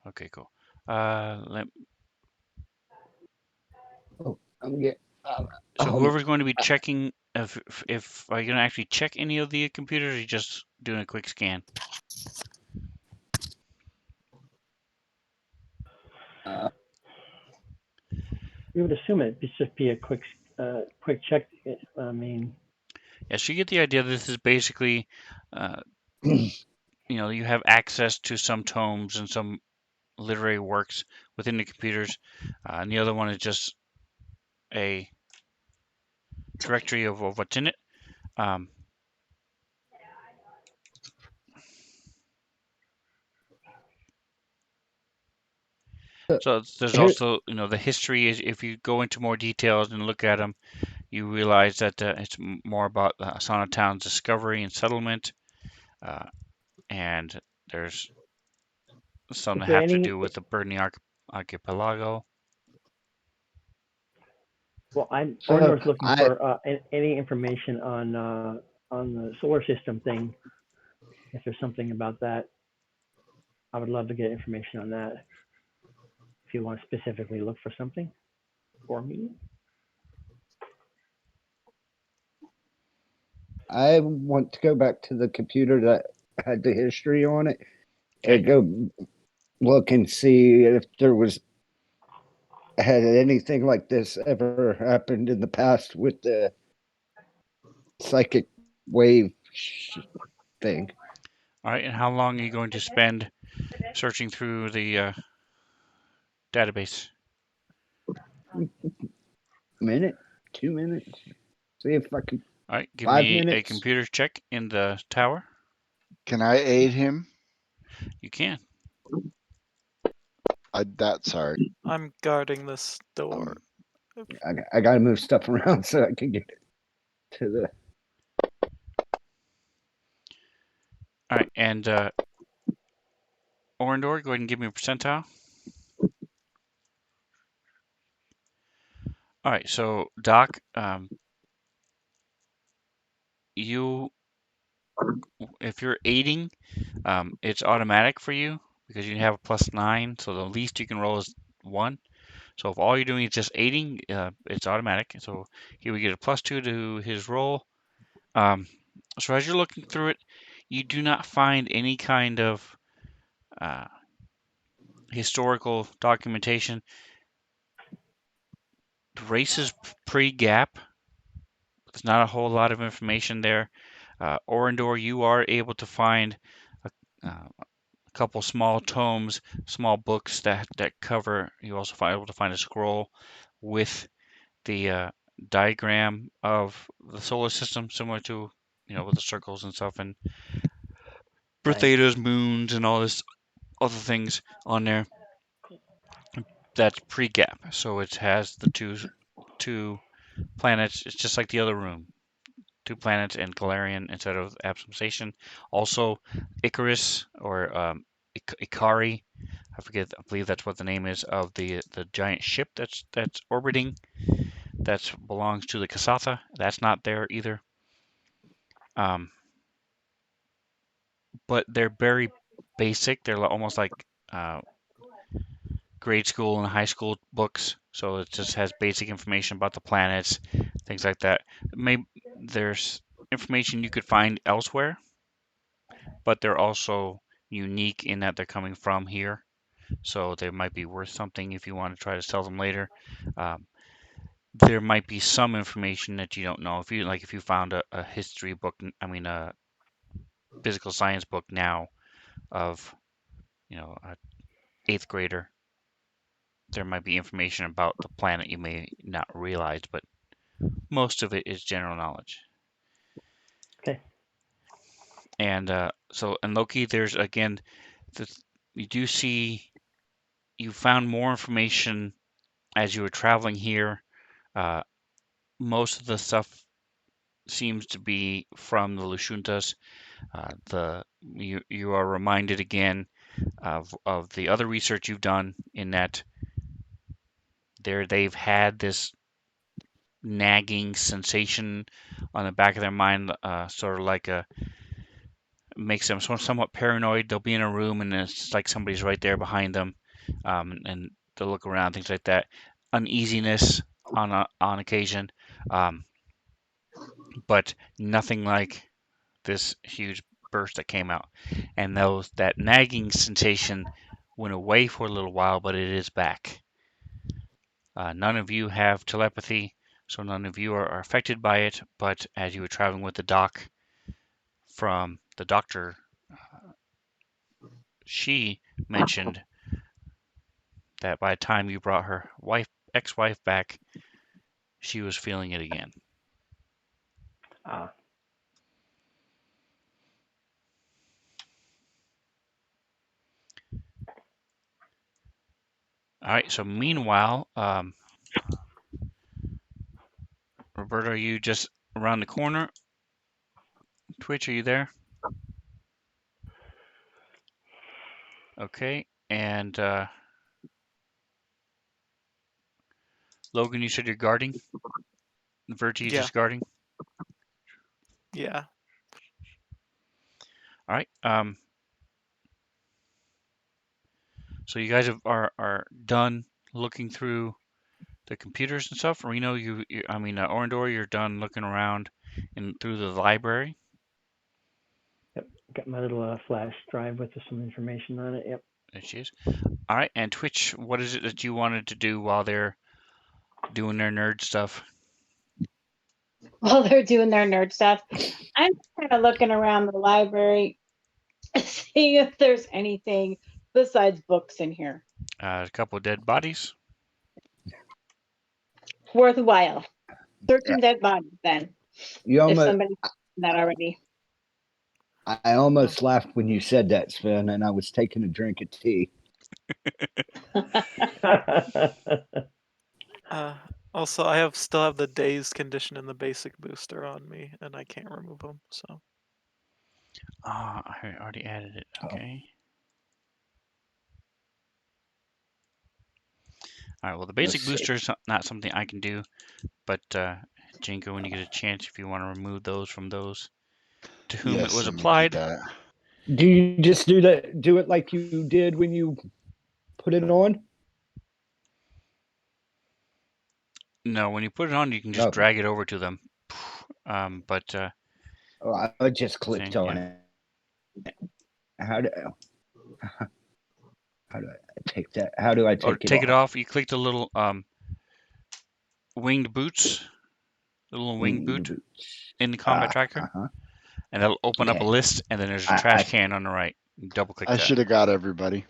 Okay, cool. I'm get. So whoever's going to be checking, if are you going to actually check any of the computers, or are you just doing a quick scan? We would assume it should be a quick check. I mean, Yeah, so you get the idea. This is basically, you have access to some tomes and some literary works within the computers, and the other one is just a directory of what's in it. Um, so there's Here, also, the history is, if you go into more details and look at them, you realize that it's more about Asana Town's discovery and settlement, and there's some Is that there have to any? do with the Burning Archipelago. Well, so Ornor's looking I for any information on the solar system thing. If there's something about that, I would love to get information on that. If you want to specifically look for something for me. I want to go back to the computer that had the history on it Okay. and go look and see if there was had anything like this ever happened in the past with the psychic wave thing. All right, and how long are you going to spend searching through the database? Minute, 2 minutes. See if I can. All right, give 5 me a minutes. computer check in the tower. can I aid him? You can. That's hard. I'm guarding this door. I got to move stuff around so I can get to the. All right, and Orindor, go ahead and give me a percentile. All right, so Doc, if you're aiding, it's automatic for you because you have a +9, so the least you can roll is 1. So if all you're doing is just aiding, it's automatic. So he would get a +2 to his roll. So as you're looking through it, you do not find any kind of historical documentation. The race is pre-gap. There's not a whole lot of information there. Orindor, you are able to find a couple small tomes, small books that cover. You also able to find a scroll with the diagram of the solar system, similar to with the circles and stuff, and Bertha's moons and all this other things on there. That's pre-gap, so it has the two planets. It's just like the other room. 2 planets and Galarian instead of Absum. Also, Icarus or Ikari, I believe that's what the name is of the giant ship that's orbiting. That belongs to the Kasatha. That's not there either. But they're very basic. They're almost like grade school and high school books. So it just has basic information about the planets, things like that. Maybe there's information you could find elsewhere, but they're also unique in that they're coming from here. So they might be worth something if you want to try to sell them later. There might be some information that you don't know. If you found a history book, a physical science book now of a 8th grader, there might be information about the planet you may not realize, but most of it is general knowledge. Okay. And so in Loki, there's again, you do see you found more information as you were traveling here. Most of the stuff seems to be from the Lushuntas. You are reminded again of the other research you've done in that they've had this nagging sensation on the back of their mind, sort of like makes them somewhat paranoid. They'll be in a room and it's like somebody's right there behind them, and they'll look around, things like that. Uneasiness on occasion, but nothing like this huge burst that came out. And that nagging sensation went away for a little while, but it is back. None of you have telepathy, so none of you are affected by it. But as you were traveling with the doc from the doctor, she mentioned that by the time you brought her ex-wife back, she was feeling it again. Ah. All right. So meanwhile, Roberta, are you just around the corner? Twitch, are you there? Okay. And Logan, you said you're guarding. Verti, Yeah. just guarding. Yeah. All right. So you guys are done looking through the computers and stuff. Reno, Orindor, you're done looking around and through the library. Yep. Got my little flash drive with some information on it. Yep. There she is. All right. And Twitch, what is it that you wanted to do while they're doing their nerd stuff? While they're doing their nerd stuff, I'm kind of looking around the library, seeing if there's anything besides books in here A couple of dead bodies. worthwhile. Yeah. 13 dead bodies, then. You If almost, somebody that already. I almost laughed when you said that, Sven, and I was taking a drink of tea. Also, I still have the dazed condition and the basic booster on me, and I can't remove them. So I already added it. Okay. All right. Well, the basic Let's see. booster is not something I can do, but Jinko, when you get a chance, if you want to remove those from those to whom it Yes, was let me do applied. that. Do you just do it like you did when you put it on? No, when you put it on, you can just Okay. drag it over to them. But Oh, I just clicked same, on yeah. it. How do I take that? How do I take it off? You click the little winged boots, the little winged boot Boots. in the combat tracker, and that'll open up a Okay. list, and then there's a trash can on the right. You double click I that. should have got everybody.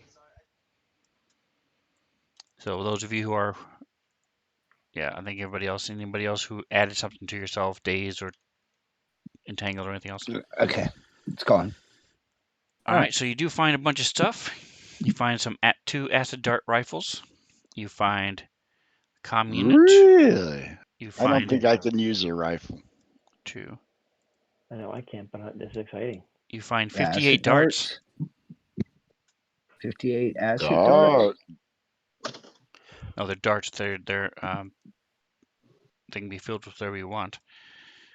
So those of you who are, yeah, I think anybody else who added something to yourself, dazed or entangled or anything else. Okay, it's gone. All right, so you do find a bunch of stuff. You find some 2 acid dart rifles. You find a comm unit. Really? You I don't find think I can use a rifle. 2. I know I can't, but this is exciting. You find Acid 58 darts. 58 acid Oh, darts. No, they're darts. They can be filled with whatever you want.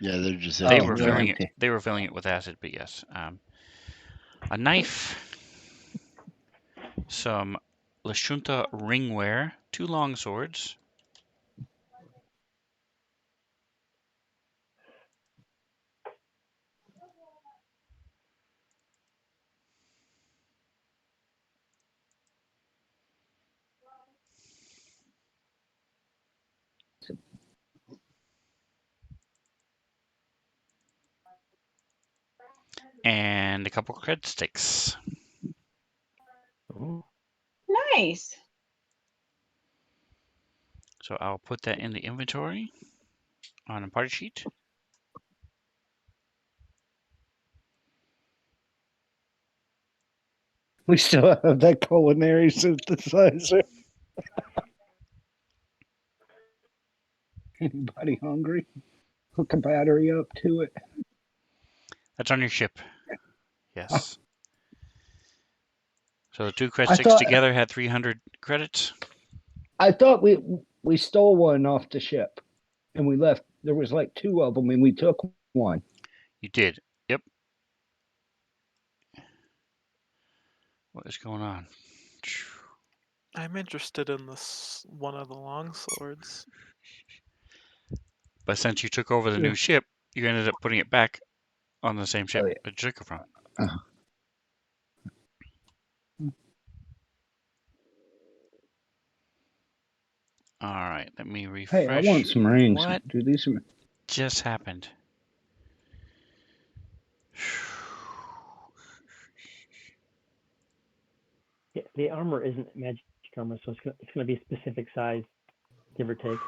yeah, they're just They empty were they're filling empty. it. They were filling it with acid, but yes. A knife, some Lashunta ringware, 2 long swords, and a couple cred sticks. Ooh. Nice. So I'll put that in the inventory on a party sheet. We still have that culinary synthesizer. Anybody hungry? Hook a battery up to it. That's on your ship. Yes. So the 2 cred I sticks thought together had 300 credits. I thought we stole one off the ship, and we left. There was like 2 of them, and we took one. You did. Yep. What is going on? I'm interested in this one of the long swords. But since you took over the new ship, you ended up putting it back on the same ship Oh, yeah. that you took it from. All right, let me refresh. Hey, I want some rings. What Do these? just happened? Yeah, the armor isn't magic armor, so it's gonna be a specific size, give or take.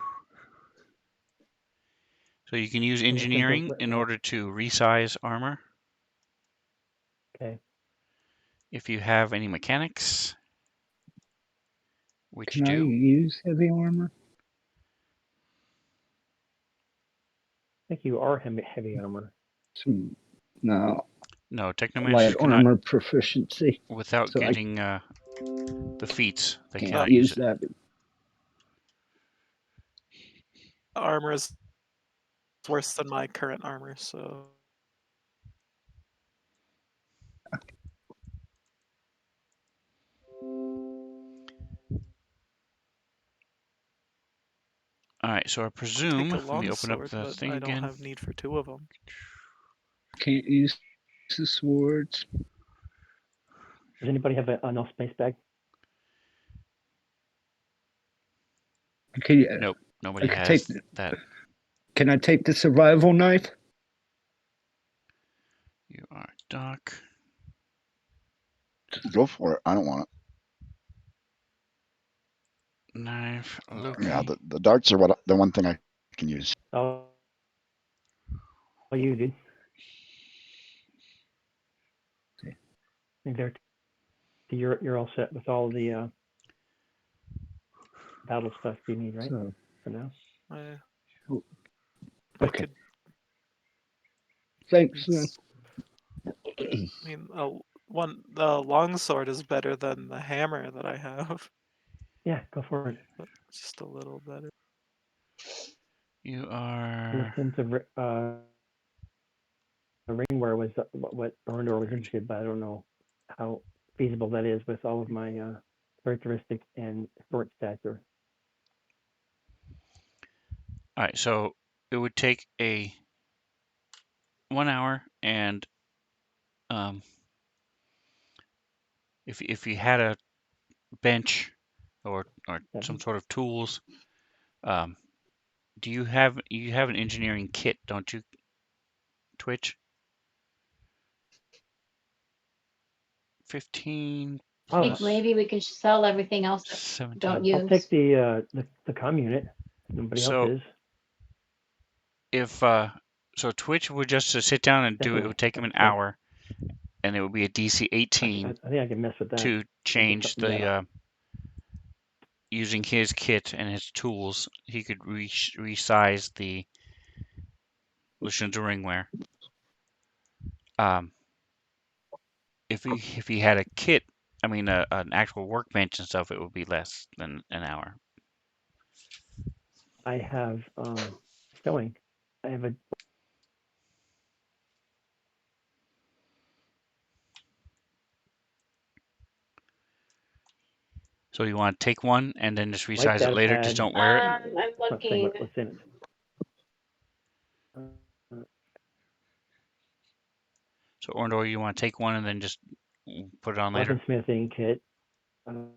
So you can use And the engineering simple- in order to resize armor. Okay. If you have any mechanics, which Can I do. use heavy armor? I think you are heavy armor. No, No, technomancers light cannot, armor proficiency. without So getting the feats, they Can't cannot use use it. that. Armor is worse than my current armor, so All right, so I I'll presume, take a let me open up longsword, the but thing I don't again. have need for 2 of them. Can't use the swords. Does anybody have enough space bag? Okay, Nope, nobody I could has take that. Can I take the survival knife? You are Doc. Go for it. I don't want Knife, it. Loki. Yeah, the darts are the one thing I can use. Oh, you did. I think you're all set with all the battle stuff you need, right? So, For now. I okay. could. Thanks, man. I mean, the longsword is better than the hammer that I have. Yeah, go for it. But just a little better. You In the are. sense of the ringwear was what Orndor was interested, but I don't know how feasible that is with all of my characteristics and short stature. All right, so it would take 1 hour, and if you had a bench or some sort of tools, do you have an engineering kit, don't you, Twitch? 15 Oh, think maybe we can sell everything else that 17. don't I'll use. take the comm unit. Nobody else So is. if so Twitch would just to sit down and do it, it Definitely. would take him an That's- hour, and it would be a DC 18 I think I can mess with that. to change something better. the using his kit and his tools. He could resize the Lucian's ringwear. If he had a kit, I mean an actual workbench and stuff, it would be less than an hour. I have sewing. I have a So you want to take one and then just light resize it data later. pad. Just don't wear it. I'm Let's see looking. what's in it. So Orndor, you want to take one and then just put it on later. Weaponsmithing kit. Orndor.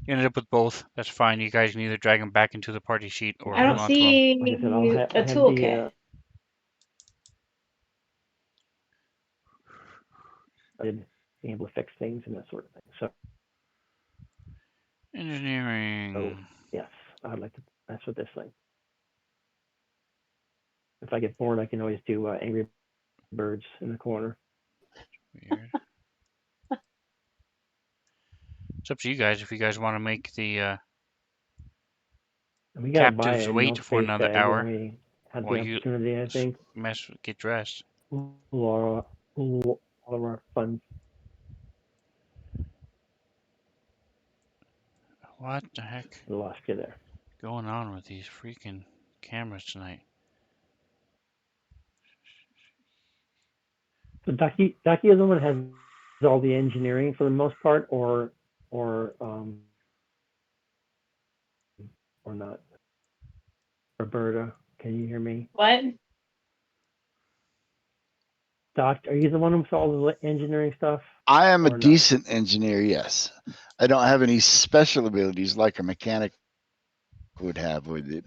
You ended up with both. That's fine. You guys can either drag them back into the party sheet or I hold don't on to them. see Like I said, a toolkit. Being able to fix things and that sort of thing. So Engineering. yes, I'd like to mess with this thing. If I get bored, I can always do Angry Birds in the corner. Weird. It's up to you guys if you guys want to make the And we gotta buy captives a wait no for space another bag hour when we have while the you opportunity. I think get dressed. Laura, all of our fun. What the heck I lost you there. going on with these freaking cameras tonight? So Ducky is the one that has all the engineering for the most part, or not. Roberta, can you hear me? What? Doc, are you the one who saw all the engineering stuff? I am a Or not? decent engineer, yes. I don't have any special abilities like a mechanic would have with it,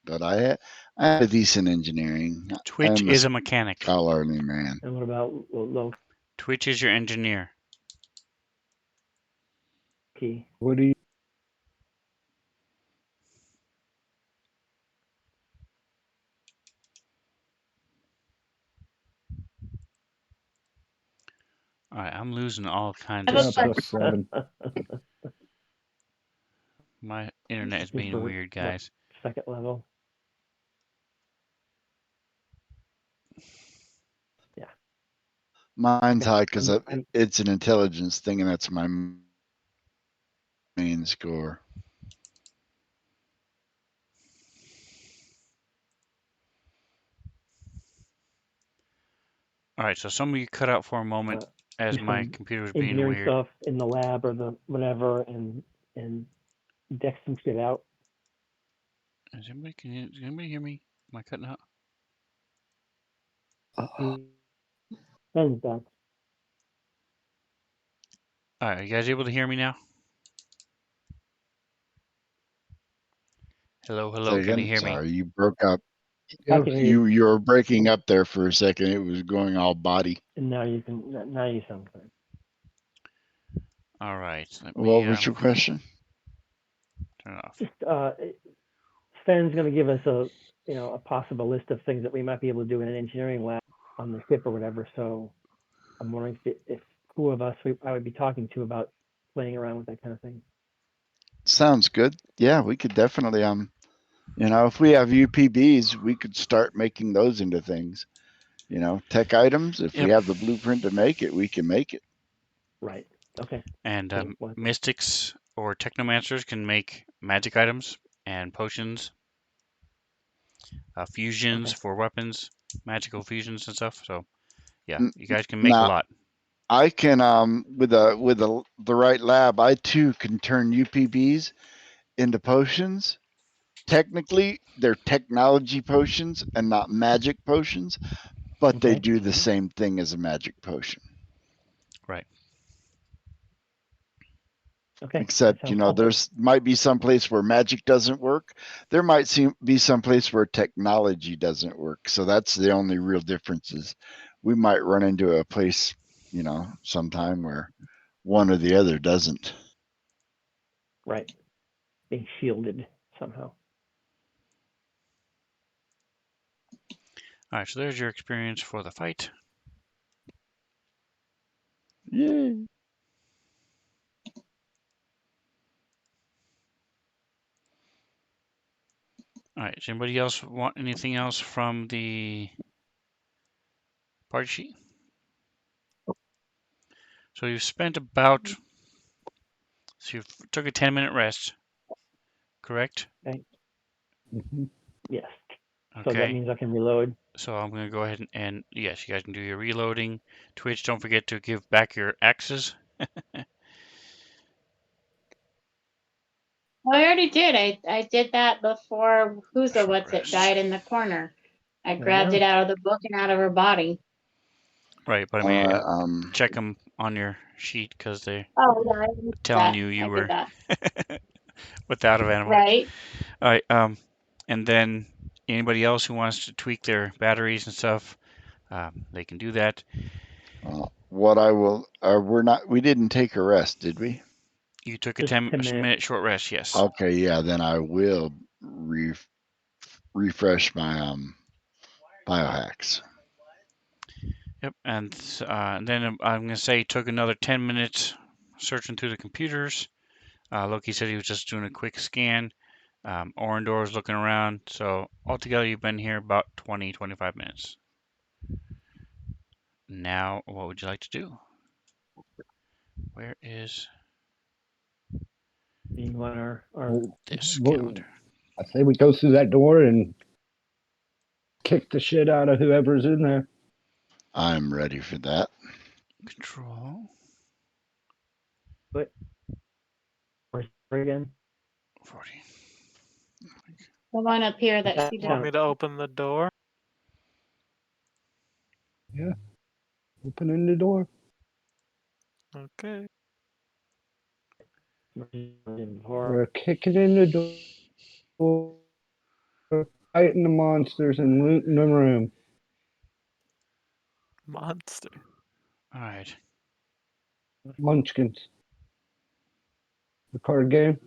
but I have a decent engineering. Twitch I'm is a mechanic. scholarly man. And what about low Twitch is your engineer. key? What do you? All right, I'm losing all kinds I of have a stuff. Plus 7. My internet is Super, being weird, what, guys. second level. Mine's Okay. high because I'm it's an intelligence thing, and that's my main score. All right, so some of you cut out for a moment as do my some computer was being engineering weird. stuff in the lab or the whatever, and deck some shit out. Does anybody hear me? Am I cutting out? Sends that. All right, are you guys able to hear me now? Hello, hello. Can you Second, hear me? sorry, you broke up. I can hear you, You were breaking up there for a second. It was going all body. and now you sound good. All right, let What me was your question? turn it off. Just Sven's going to give us a possible list of things that we might be able to do in an engineering lab on the ship or whatever. So I'm wondering if who of us I would be talking to about playing around with that kind of thing. Sounds good. Yeah, we could definitely if we have UPBs, we could start making those into things. Tech items. If we Yep. have the blueprint to make it, we can make it. Right. Okay. And Cool. mystics or technomancers can make magic items and potions, fusions for weapons, magical fusions and stuff. So yeah, N- you guys can make a Now, lot. I can with the right lab, I too can turn UPBs into potions. Technically, they're technology potions and not magic potions, but they Okay. do the same thing as a magic potion. Right. Okay. Except, That sounds cool. there's might be some place where magic doesn't work. There might be some place where technology doesn't work. So that's the only real difference is we might run into a place, sometime where one or the other doesn't. Right. Being shielded somehow. All right, so there's your experience for the fight. Yay. All right, does anybody else want anything else from the party sheet? So you've spent about, so you took a 10-minute rest, correct? Okay. Mm-hmm. Yes. Okay. So that means I can reload. So I'm going to go ahead and yes, you guys can do your reloading. Twitch, don't forget to give back your axes. I already did. I did that before Who's What's It Rest. died in the corner. I There grabbed you it go. out of the book and out of her body. Right, but I All mean, right. check them on your sheet because they're Oh yeah, I did telling that. you I were did that. without an animal. Right. All right, and then anybody else who wants to tweak their batteries and stuff, they can do that. What I will, we didn't take a rest, did we? You took a Just 10 10 minute short rest, yes. Okay, yeah, then I will refresh my biohacks. Yep, and then I'm going to say took another 10 minutes searching through the computers. Loki said he was just doing a quick scan. Orendor was looking around. So altogether, you've been here about 20, 25 minutes. Now, what would you like to do? Where is being on our this Well, calendar? I say we go through that door and kick the shit out of whoever's in there. I'm ready for that. Control. foot. Where's again? 40. The one up here that That she You want did. me to open the door? Yeah. Opening the door. Okay. before. We're kicking in the door. fighting the monsters and looting the room. Monster. All right. Munchkins. The card game.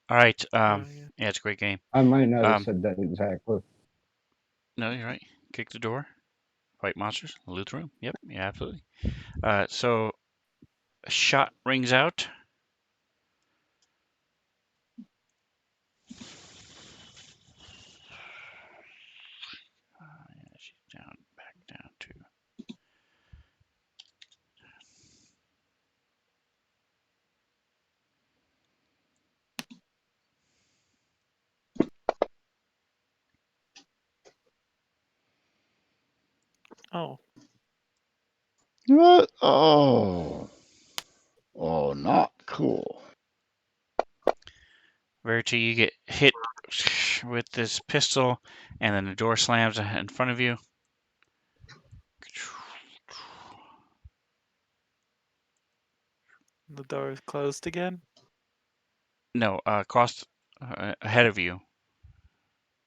All right. Yeah. Yeah, it's a great game. I might not have Um, said that exactly. No, you're right. Kick the door, fight monsters, loot the room. Yep, yeah, absolutely. So a shot rings out. Yeah, she's down, back down to. Oh. What? Oh, not cool. Verity, you get hit with this pistol, and then the door slams in front of you. The door is closed again. No, across ahead of you.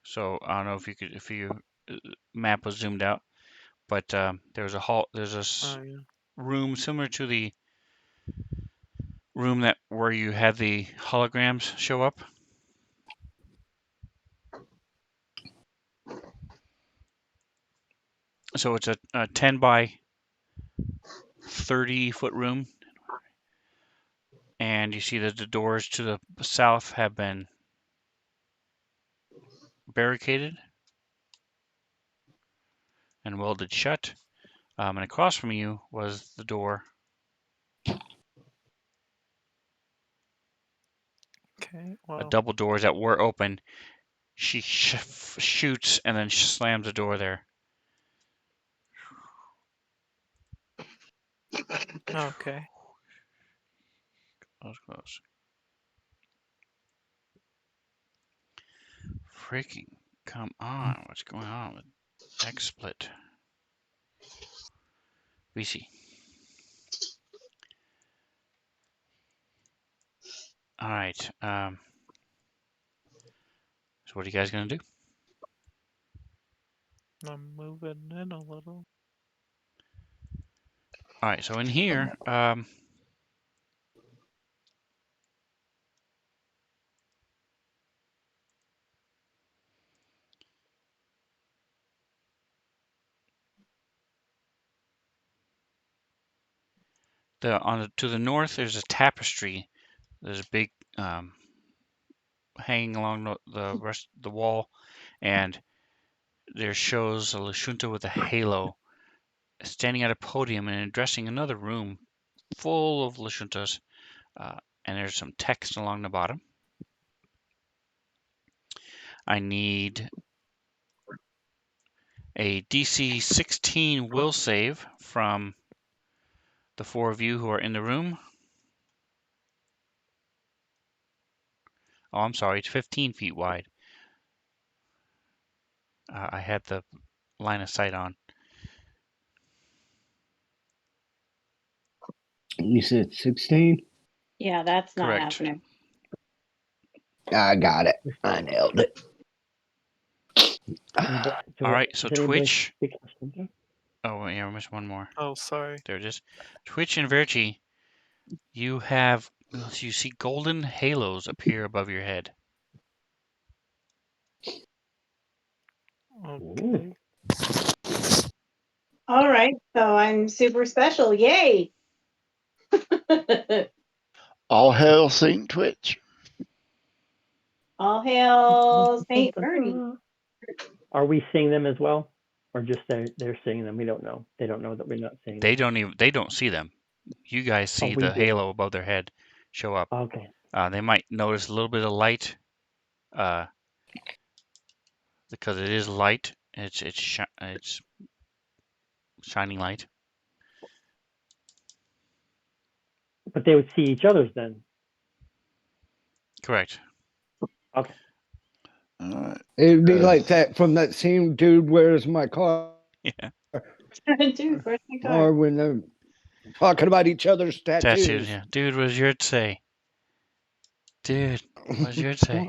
So I don't know if you map was zoomed out, but there's a hall. There's a Oh yeah. room similar to the room that where you had the holograms show up. So it's a 10 by 30-foot room, and you see that the doors to the south have been barricaded and welded shut. And across from you was the door. Okay. Well. Double doors that were open. She shoots and then slams the door there. Okay. Close. Freaking come on! What's going on with XSplit? VC. All right. So what are you guys gonna do? I'm moving in a little. All right. So in here, to the north, there's a tapestry. There's a big hanging along the rest of the wall, and there shows a Lashunta with a halo standing at a podium and addressing another room full of Lashuntas, and there's some text along the bottom. I need a DC 16 will save from the 4 of you who are in the room. Oh, I'm sorry, it's 15 feet wide. I had the line of sight on. You said 16? Yeah, that's not Correct. happening. I got it. I nailed it. All right, so Does anybody Twitch. speak Lashunta? Oh, yeah, we missed one more. Oh, sorry. There it is. Twitch and Verity, you see golden halos appear above your head. Okay. All right, so I'm super special. Yay! All hail Saint Twitch. All hail Saint Bernie. Are we seeing them as well, or just they're seeing them? We don't know. They don't know that we're not seeing them. They don't see them. You guys see we the do. halo above their head show up. Okay. They might notice a little bit of light, because it is light. It's shining light. But they would see each other's then. Correct. Okay. All right. It'd be like that from that scene, Dude, Where's My Car? Yeah. Dude, where's my Or car? when they're talking about each other's tattoos. Tattoos. Yeah. Dude, what's yours say? Dude, what's yours say?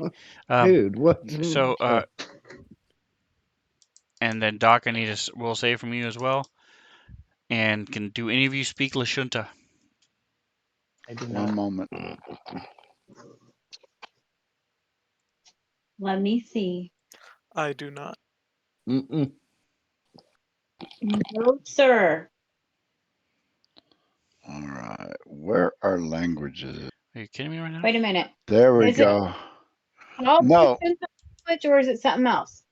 Dude, what? So And then Doc, I need a will save from you as well. And can do any of you speak Lashunta? I do One not. moment. Let me see. I do not. Mm-mm. No, sir. All right. Where are languages? Are you kidding me right now? Wait a minute. There we Is it go. called No. Lashunta language or is it something else?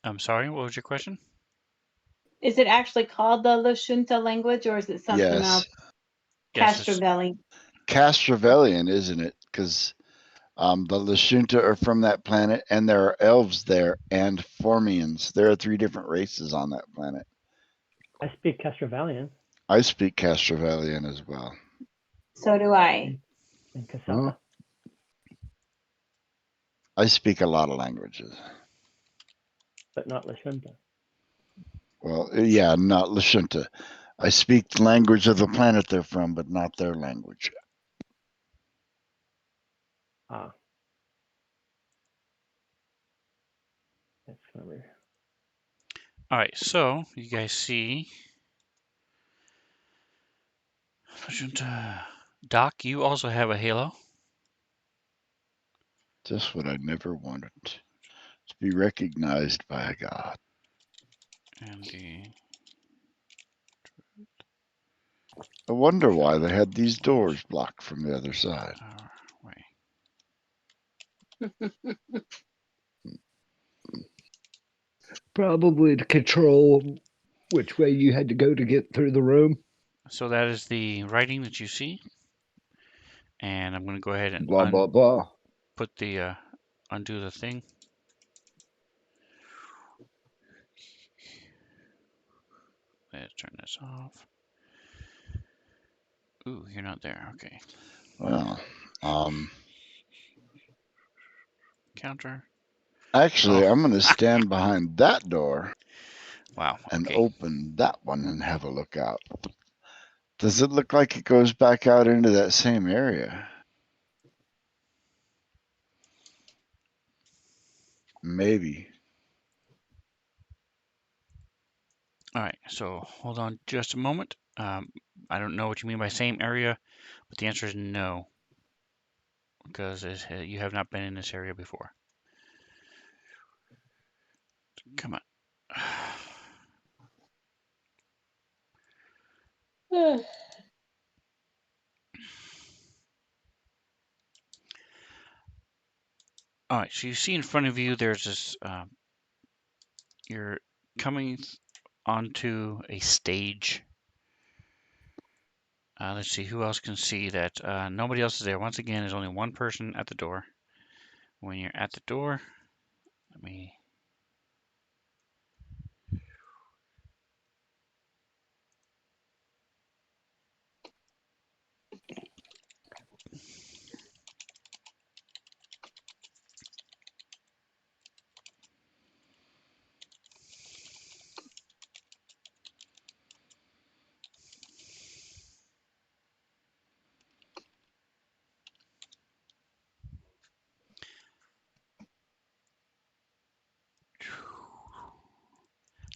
I'm sorry, what was your question? Is it actually called the Lashunta language or is it something else? Yes. Yes, it's Castrovelli. Castrovelian, isn't it? Because the Lashunta are from that planet, and there are elves there and Formians. There are 3 different races on that planet. I speak Castrovalian I speak Castrovelian as well. So do I. and Huh? Kasaka. I speak a lot of languages. But not Lashunta. Well, yeah, not Lashunta. I speak the language of the planet they're from, but not their language. Ah. That's clever. all right. So you guys see, Lashunta. Doc, you also have a halo. Just what I never wanted. To be recognized by a god. And the I wonder why they had these doors blocked from the other side. our way. Probably to control which way you had to go to get through the room. So that is the writing that you see. And I'm going to go ahead and Blah blah blah. put the undo the thing. Let's turn this off. Ooh, you're not there. Okay. Well, Counter. actually, Oh. I'm going to stand behind that door Wow. and Okay. open that one and have a look out. Does it look like it goes back out into that same area? Maybe. All right. So hold on just a moment. I don't know what you mean by same area, but the answer is no, because you have not been in this area before. Come on. All right. So you see in front of you, there's this. You're coming onto a stage. Let's see who else can see that. Nobody else is there. Once again, there's only one person at the door. When you're at the door, let me.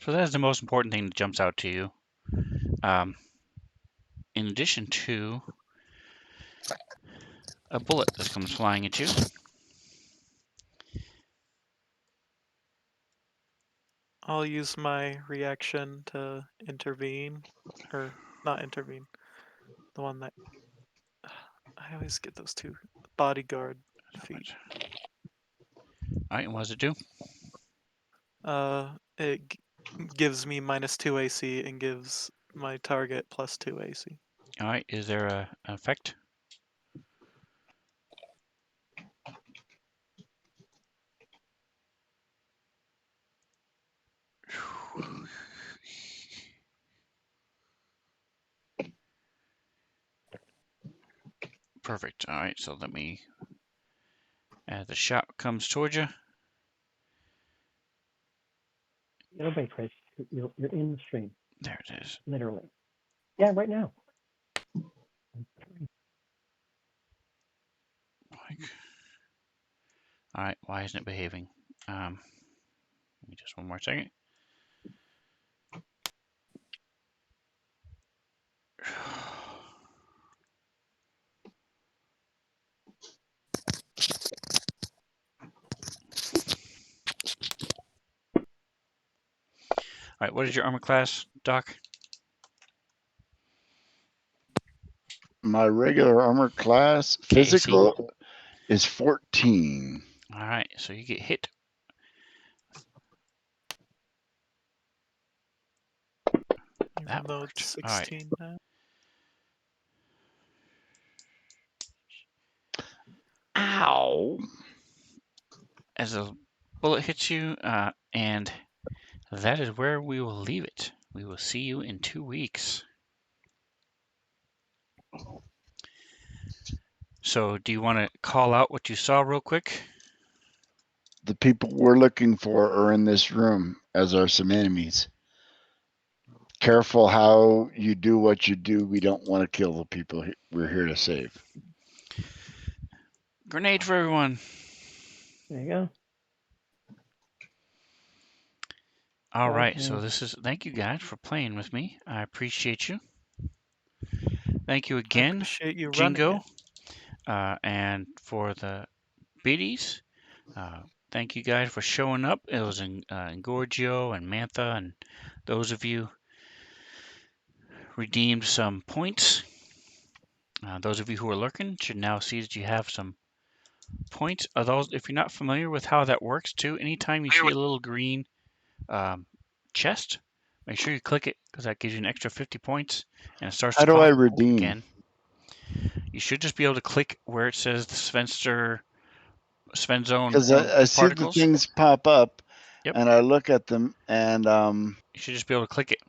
So that is the most important thing that jumps out to you. In addition to a bullet that comes flying at you. I'll use my reaction to intervene, or not intervene. The one that I always get those 2 bodyguard feet. All right, and what does it do? It gives me -2 AC and gives my target +2 AC. All right, is there an effect? Perfect. All right, so let me. As the shot comes towards you. Nobody, Chris. You're in the stream. There it is. Literally. Yeah, right now. All right, why isn't it behaving? Give me just one more second. All right, what is your armor class, Doc? My regular armor class, physical, is 14. All right, so you get hit. Even That though worked. it's All right. 16 now. Ow. As a bullet hits you, and that is where we will leave it. We will see you in 2 weeks. So, do you want to call out what you saw real quick? The people we're looking for are in this room, as are some enemies. Careful how you do what you do. We don't want to kill the people we're here to save. Grenade for everyone. There you go. All right, Okay. so this is, thank you guys for playing with me. I appreciate you. Thank you I again, appreciate you running Jingo, it. and for the biddies. Thank you guys for showing up. It was in Gorgio and Mantha, and those of you redeemed some points. Those of you who are lurking should now see that you have some points. Those, if you're not familiar with how that works, too, anytime you see a little green chest, make sure you click it because that gives you an extra 50 points, and it starts How to do I pop redeem? again. You should just be able to click where it says the Svenzone Because I see the particles. things pop up, Yep. and I look at them, and You should just be able to click it.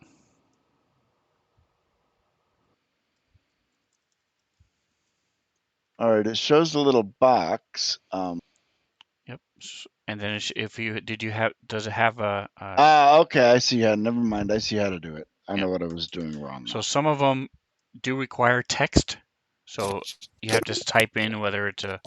all right, it shows a little box. Yep. And then if you does it have a Okay, I see how. Never mind, I see how to do it. I know Yep. what I was doing wrong. So some of them do require text, so you have to type in whether it's a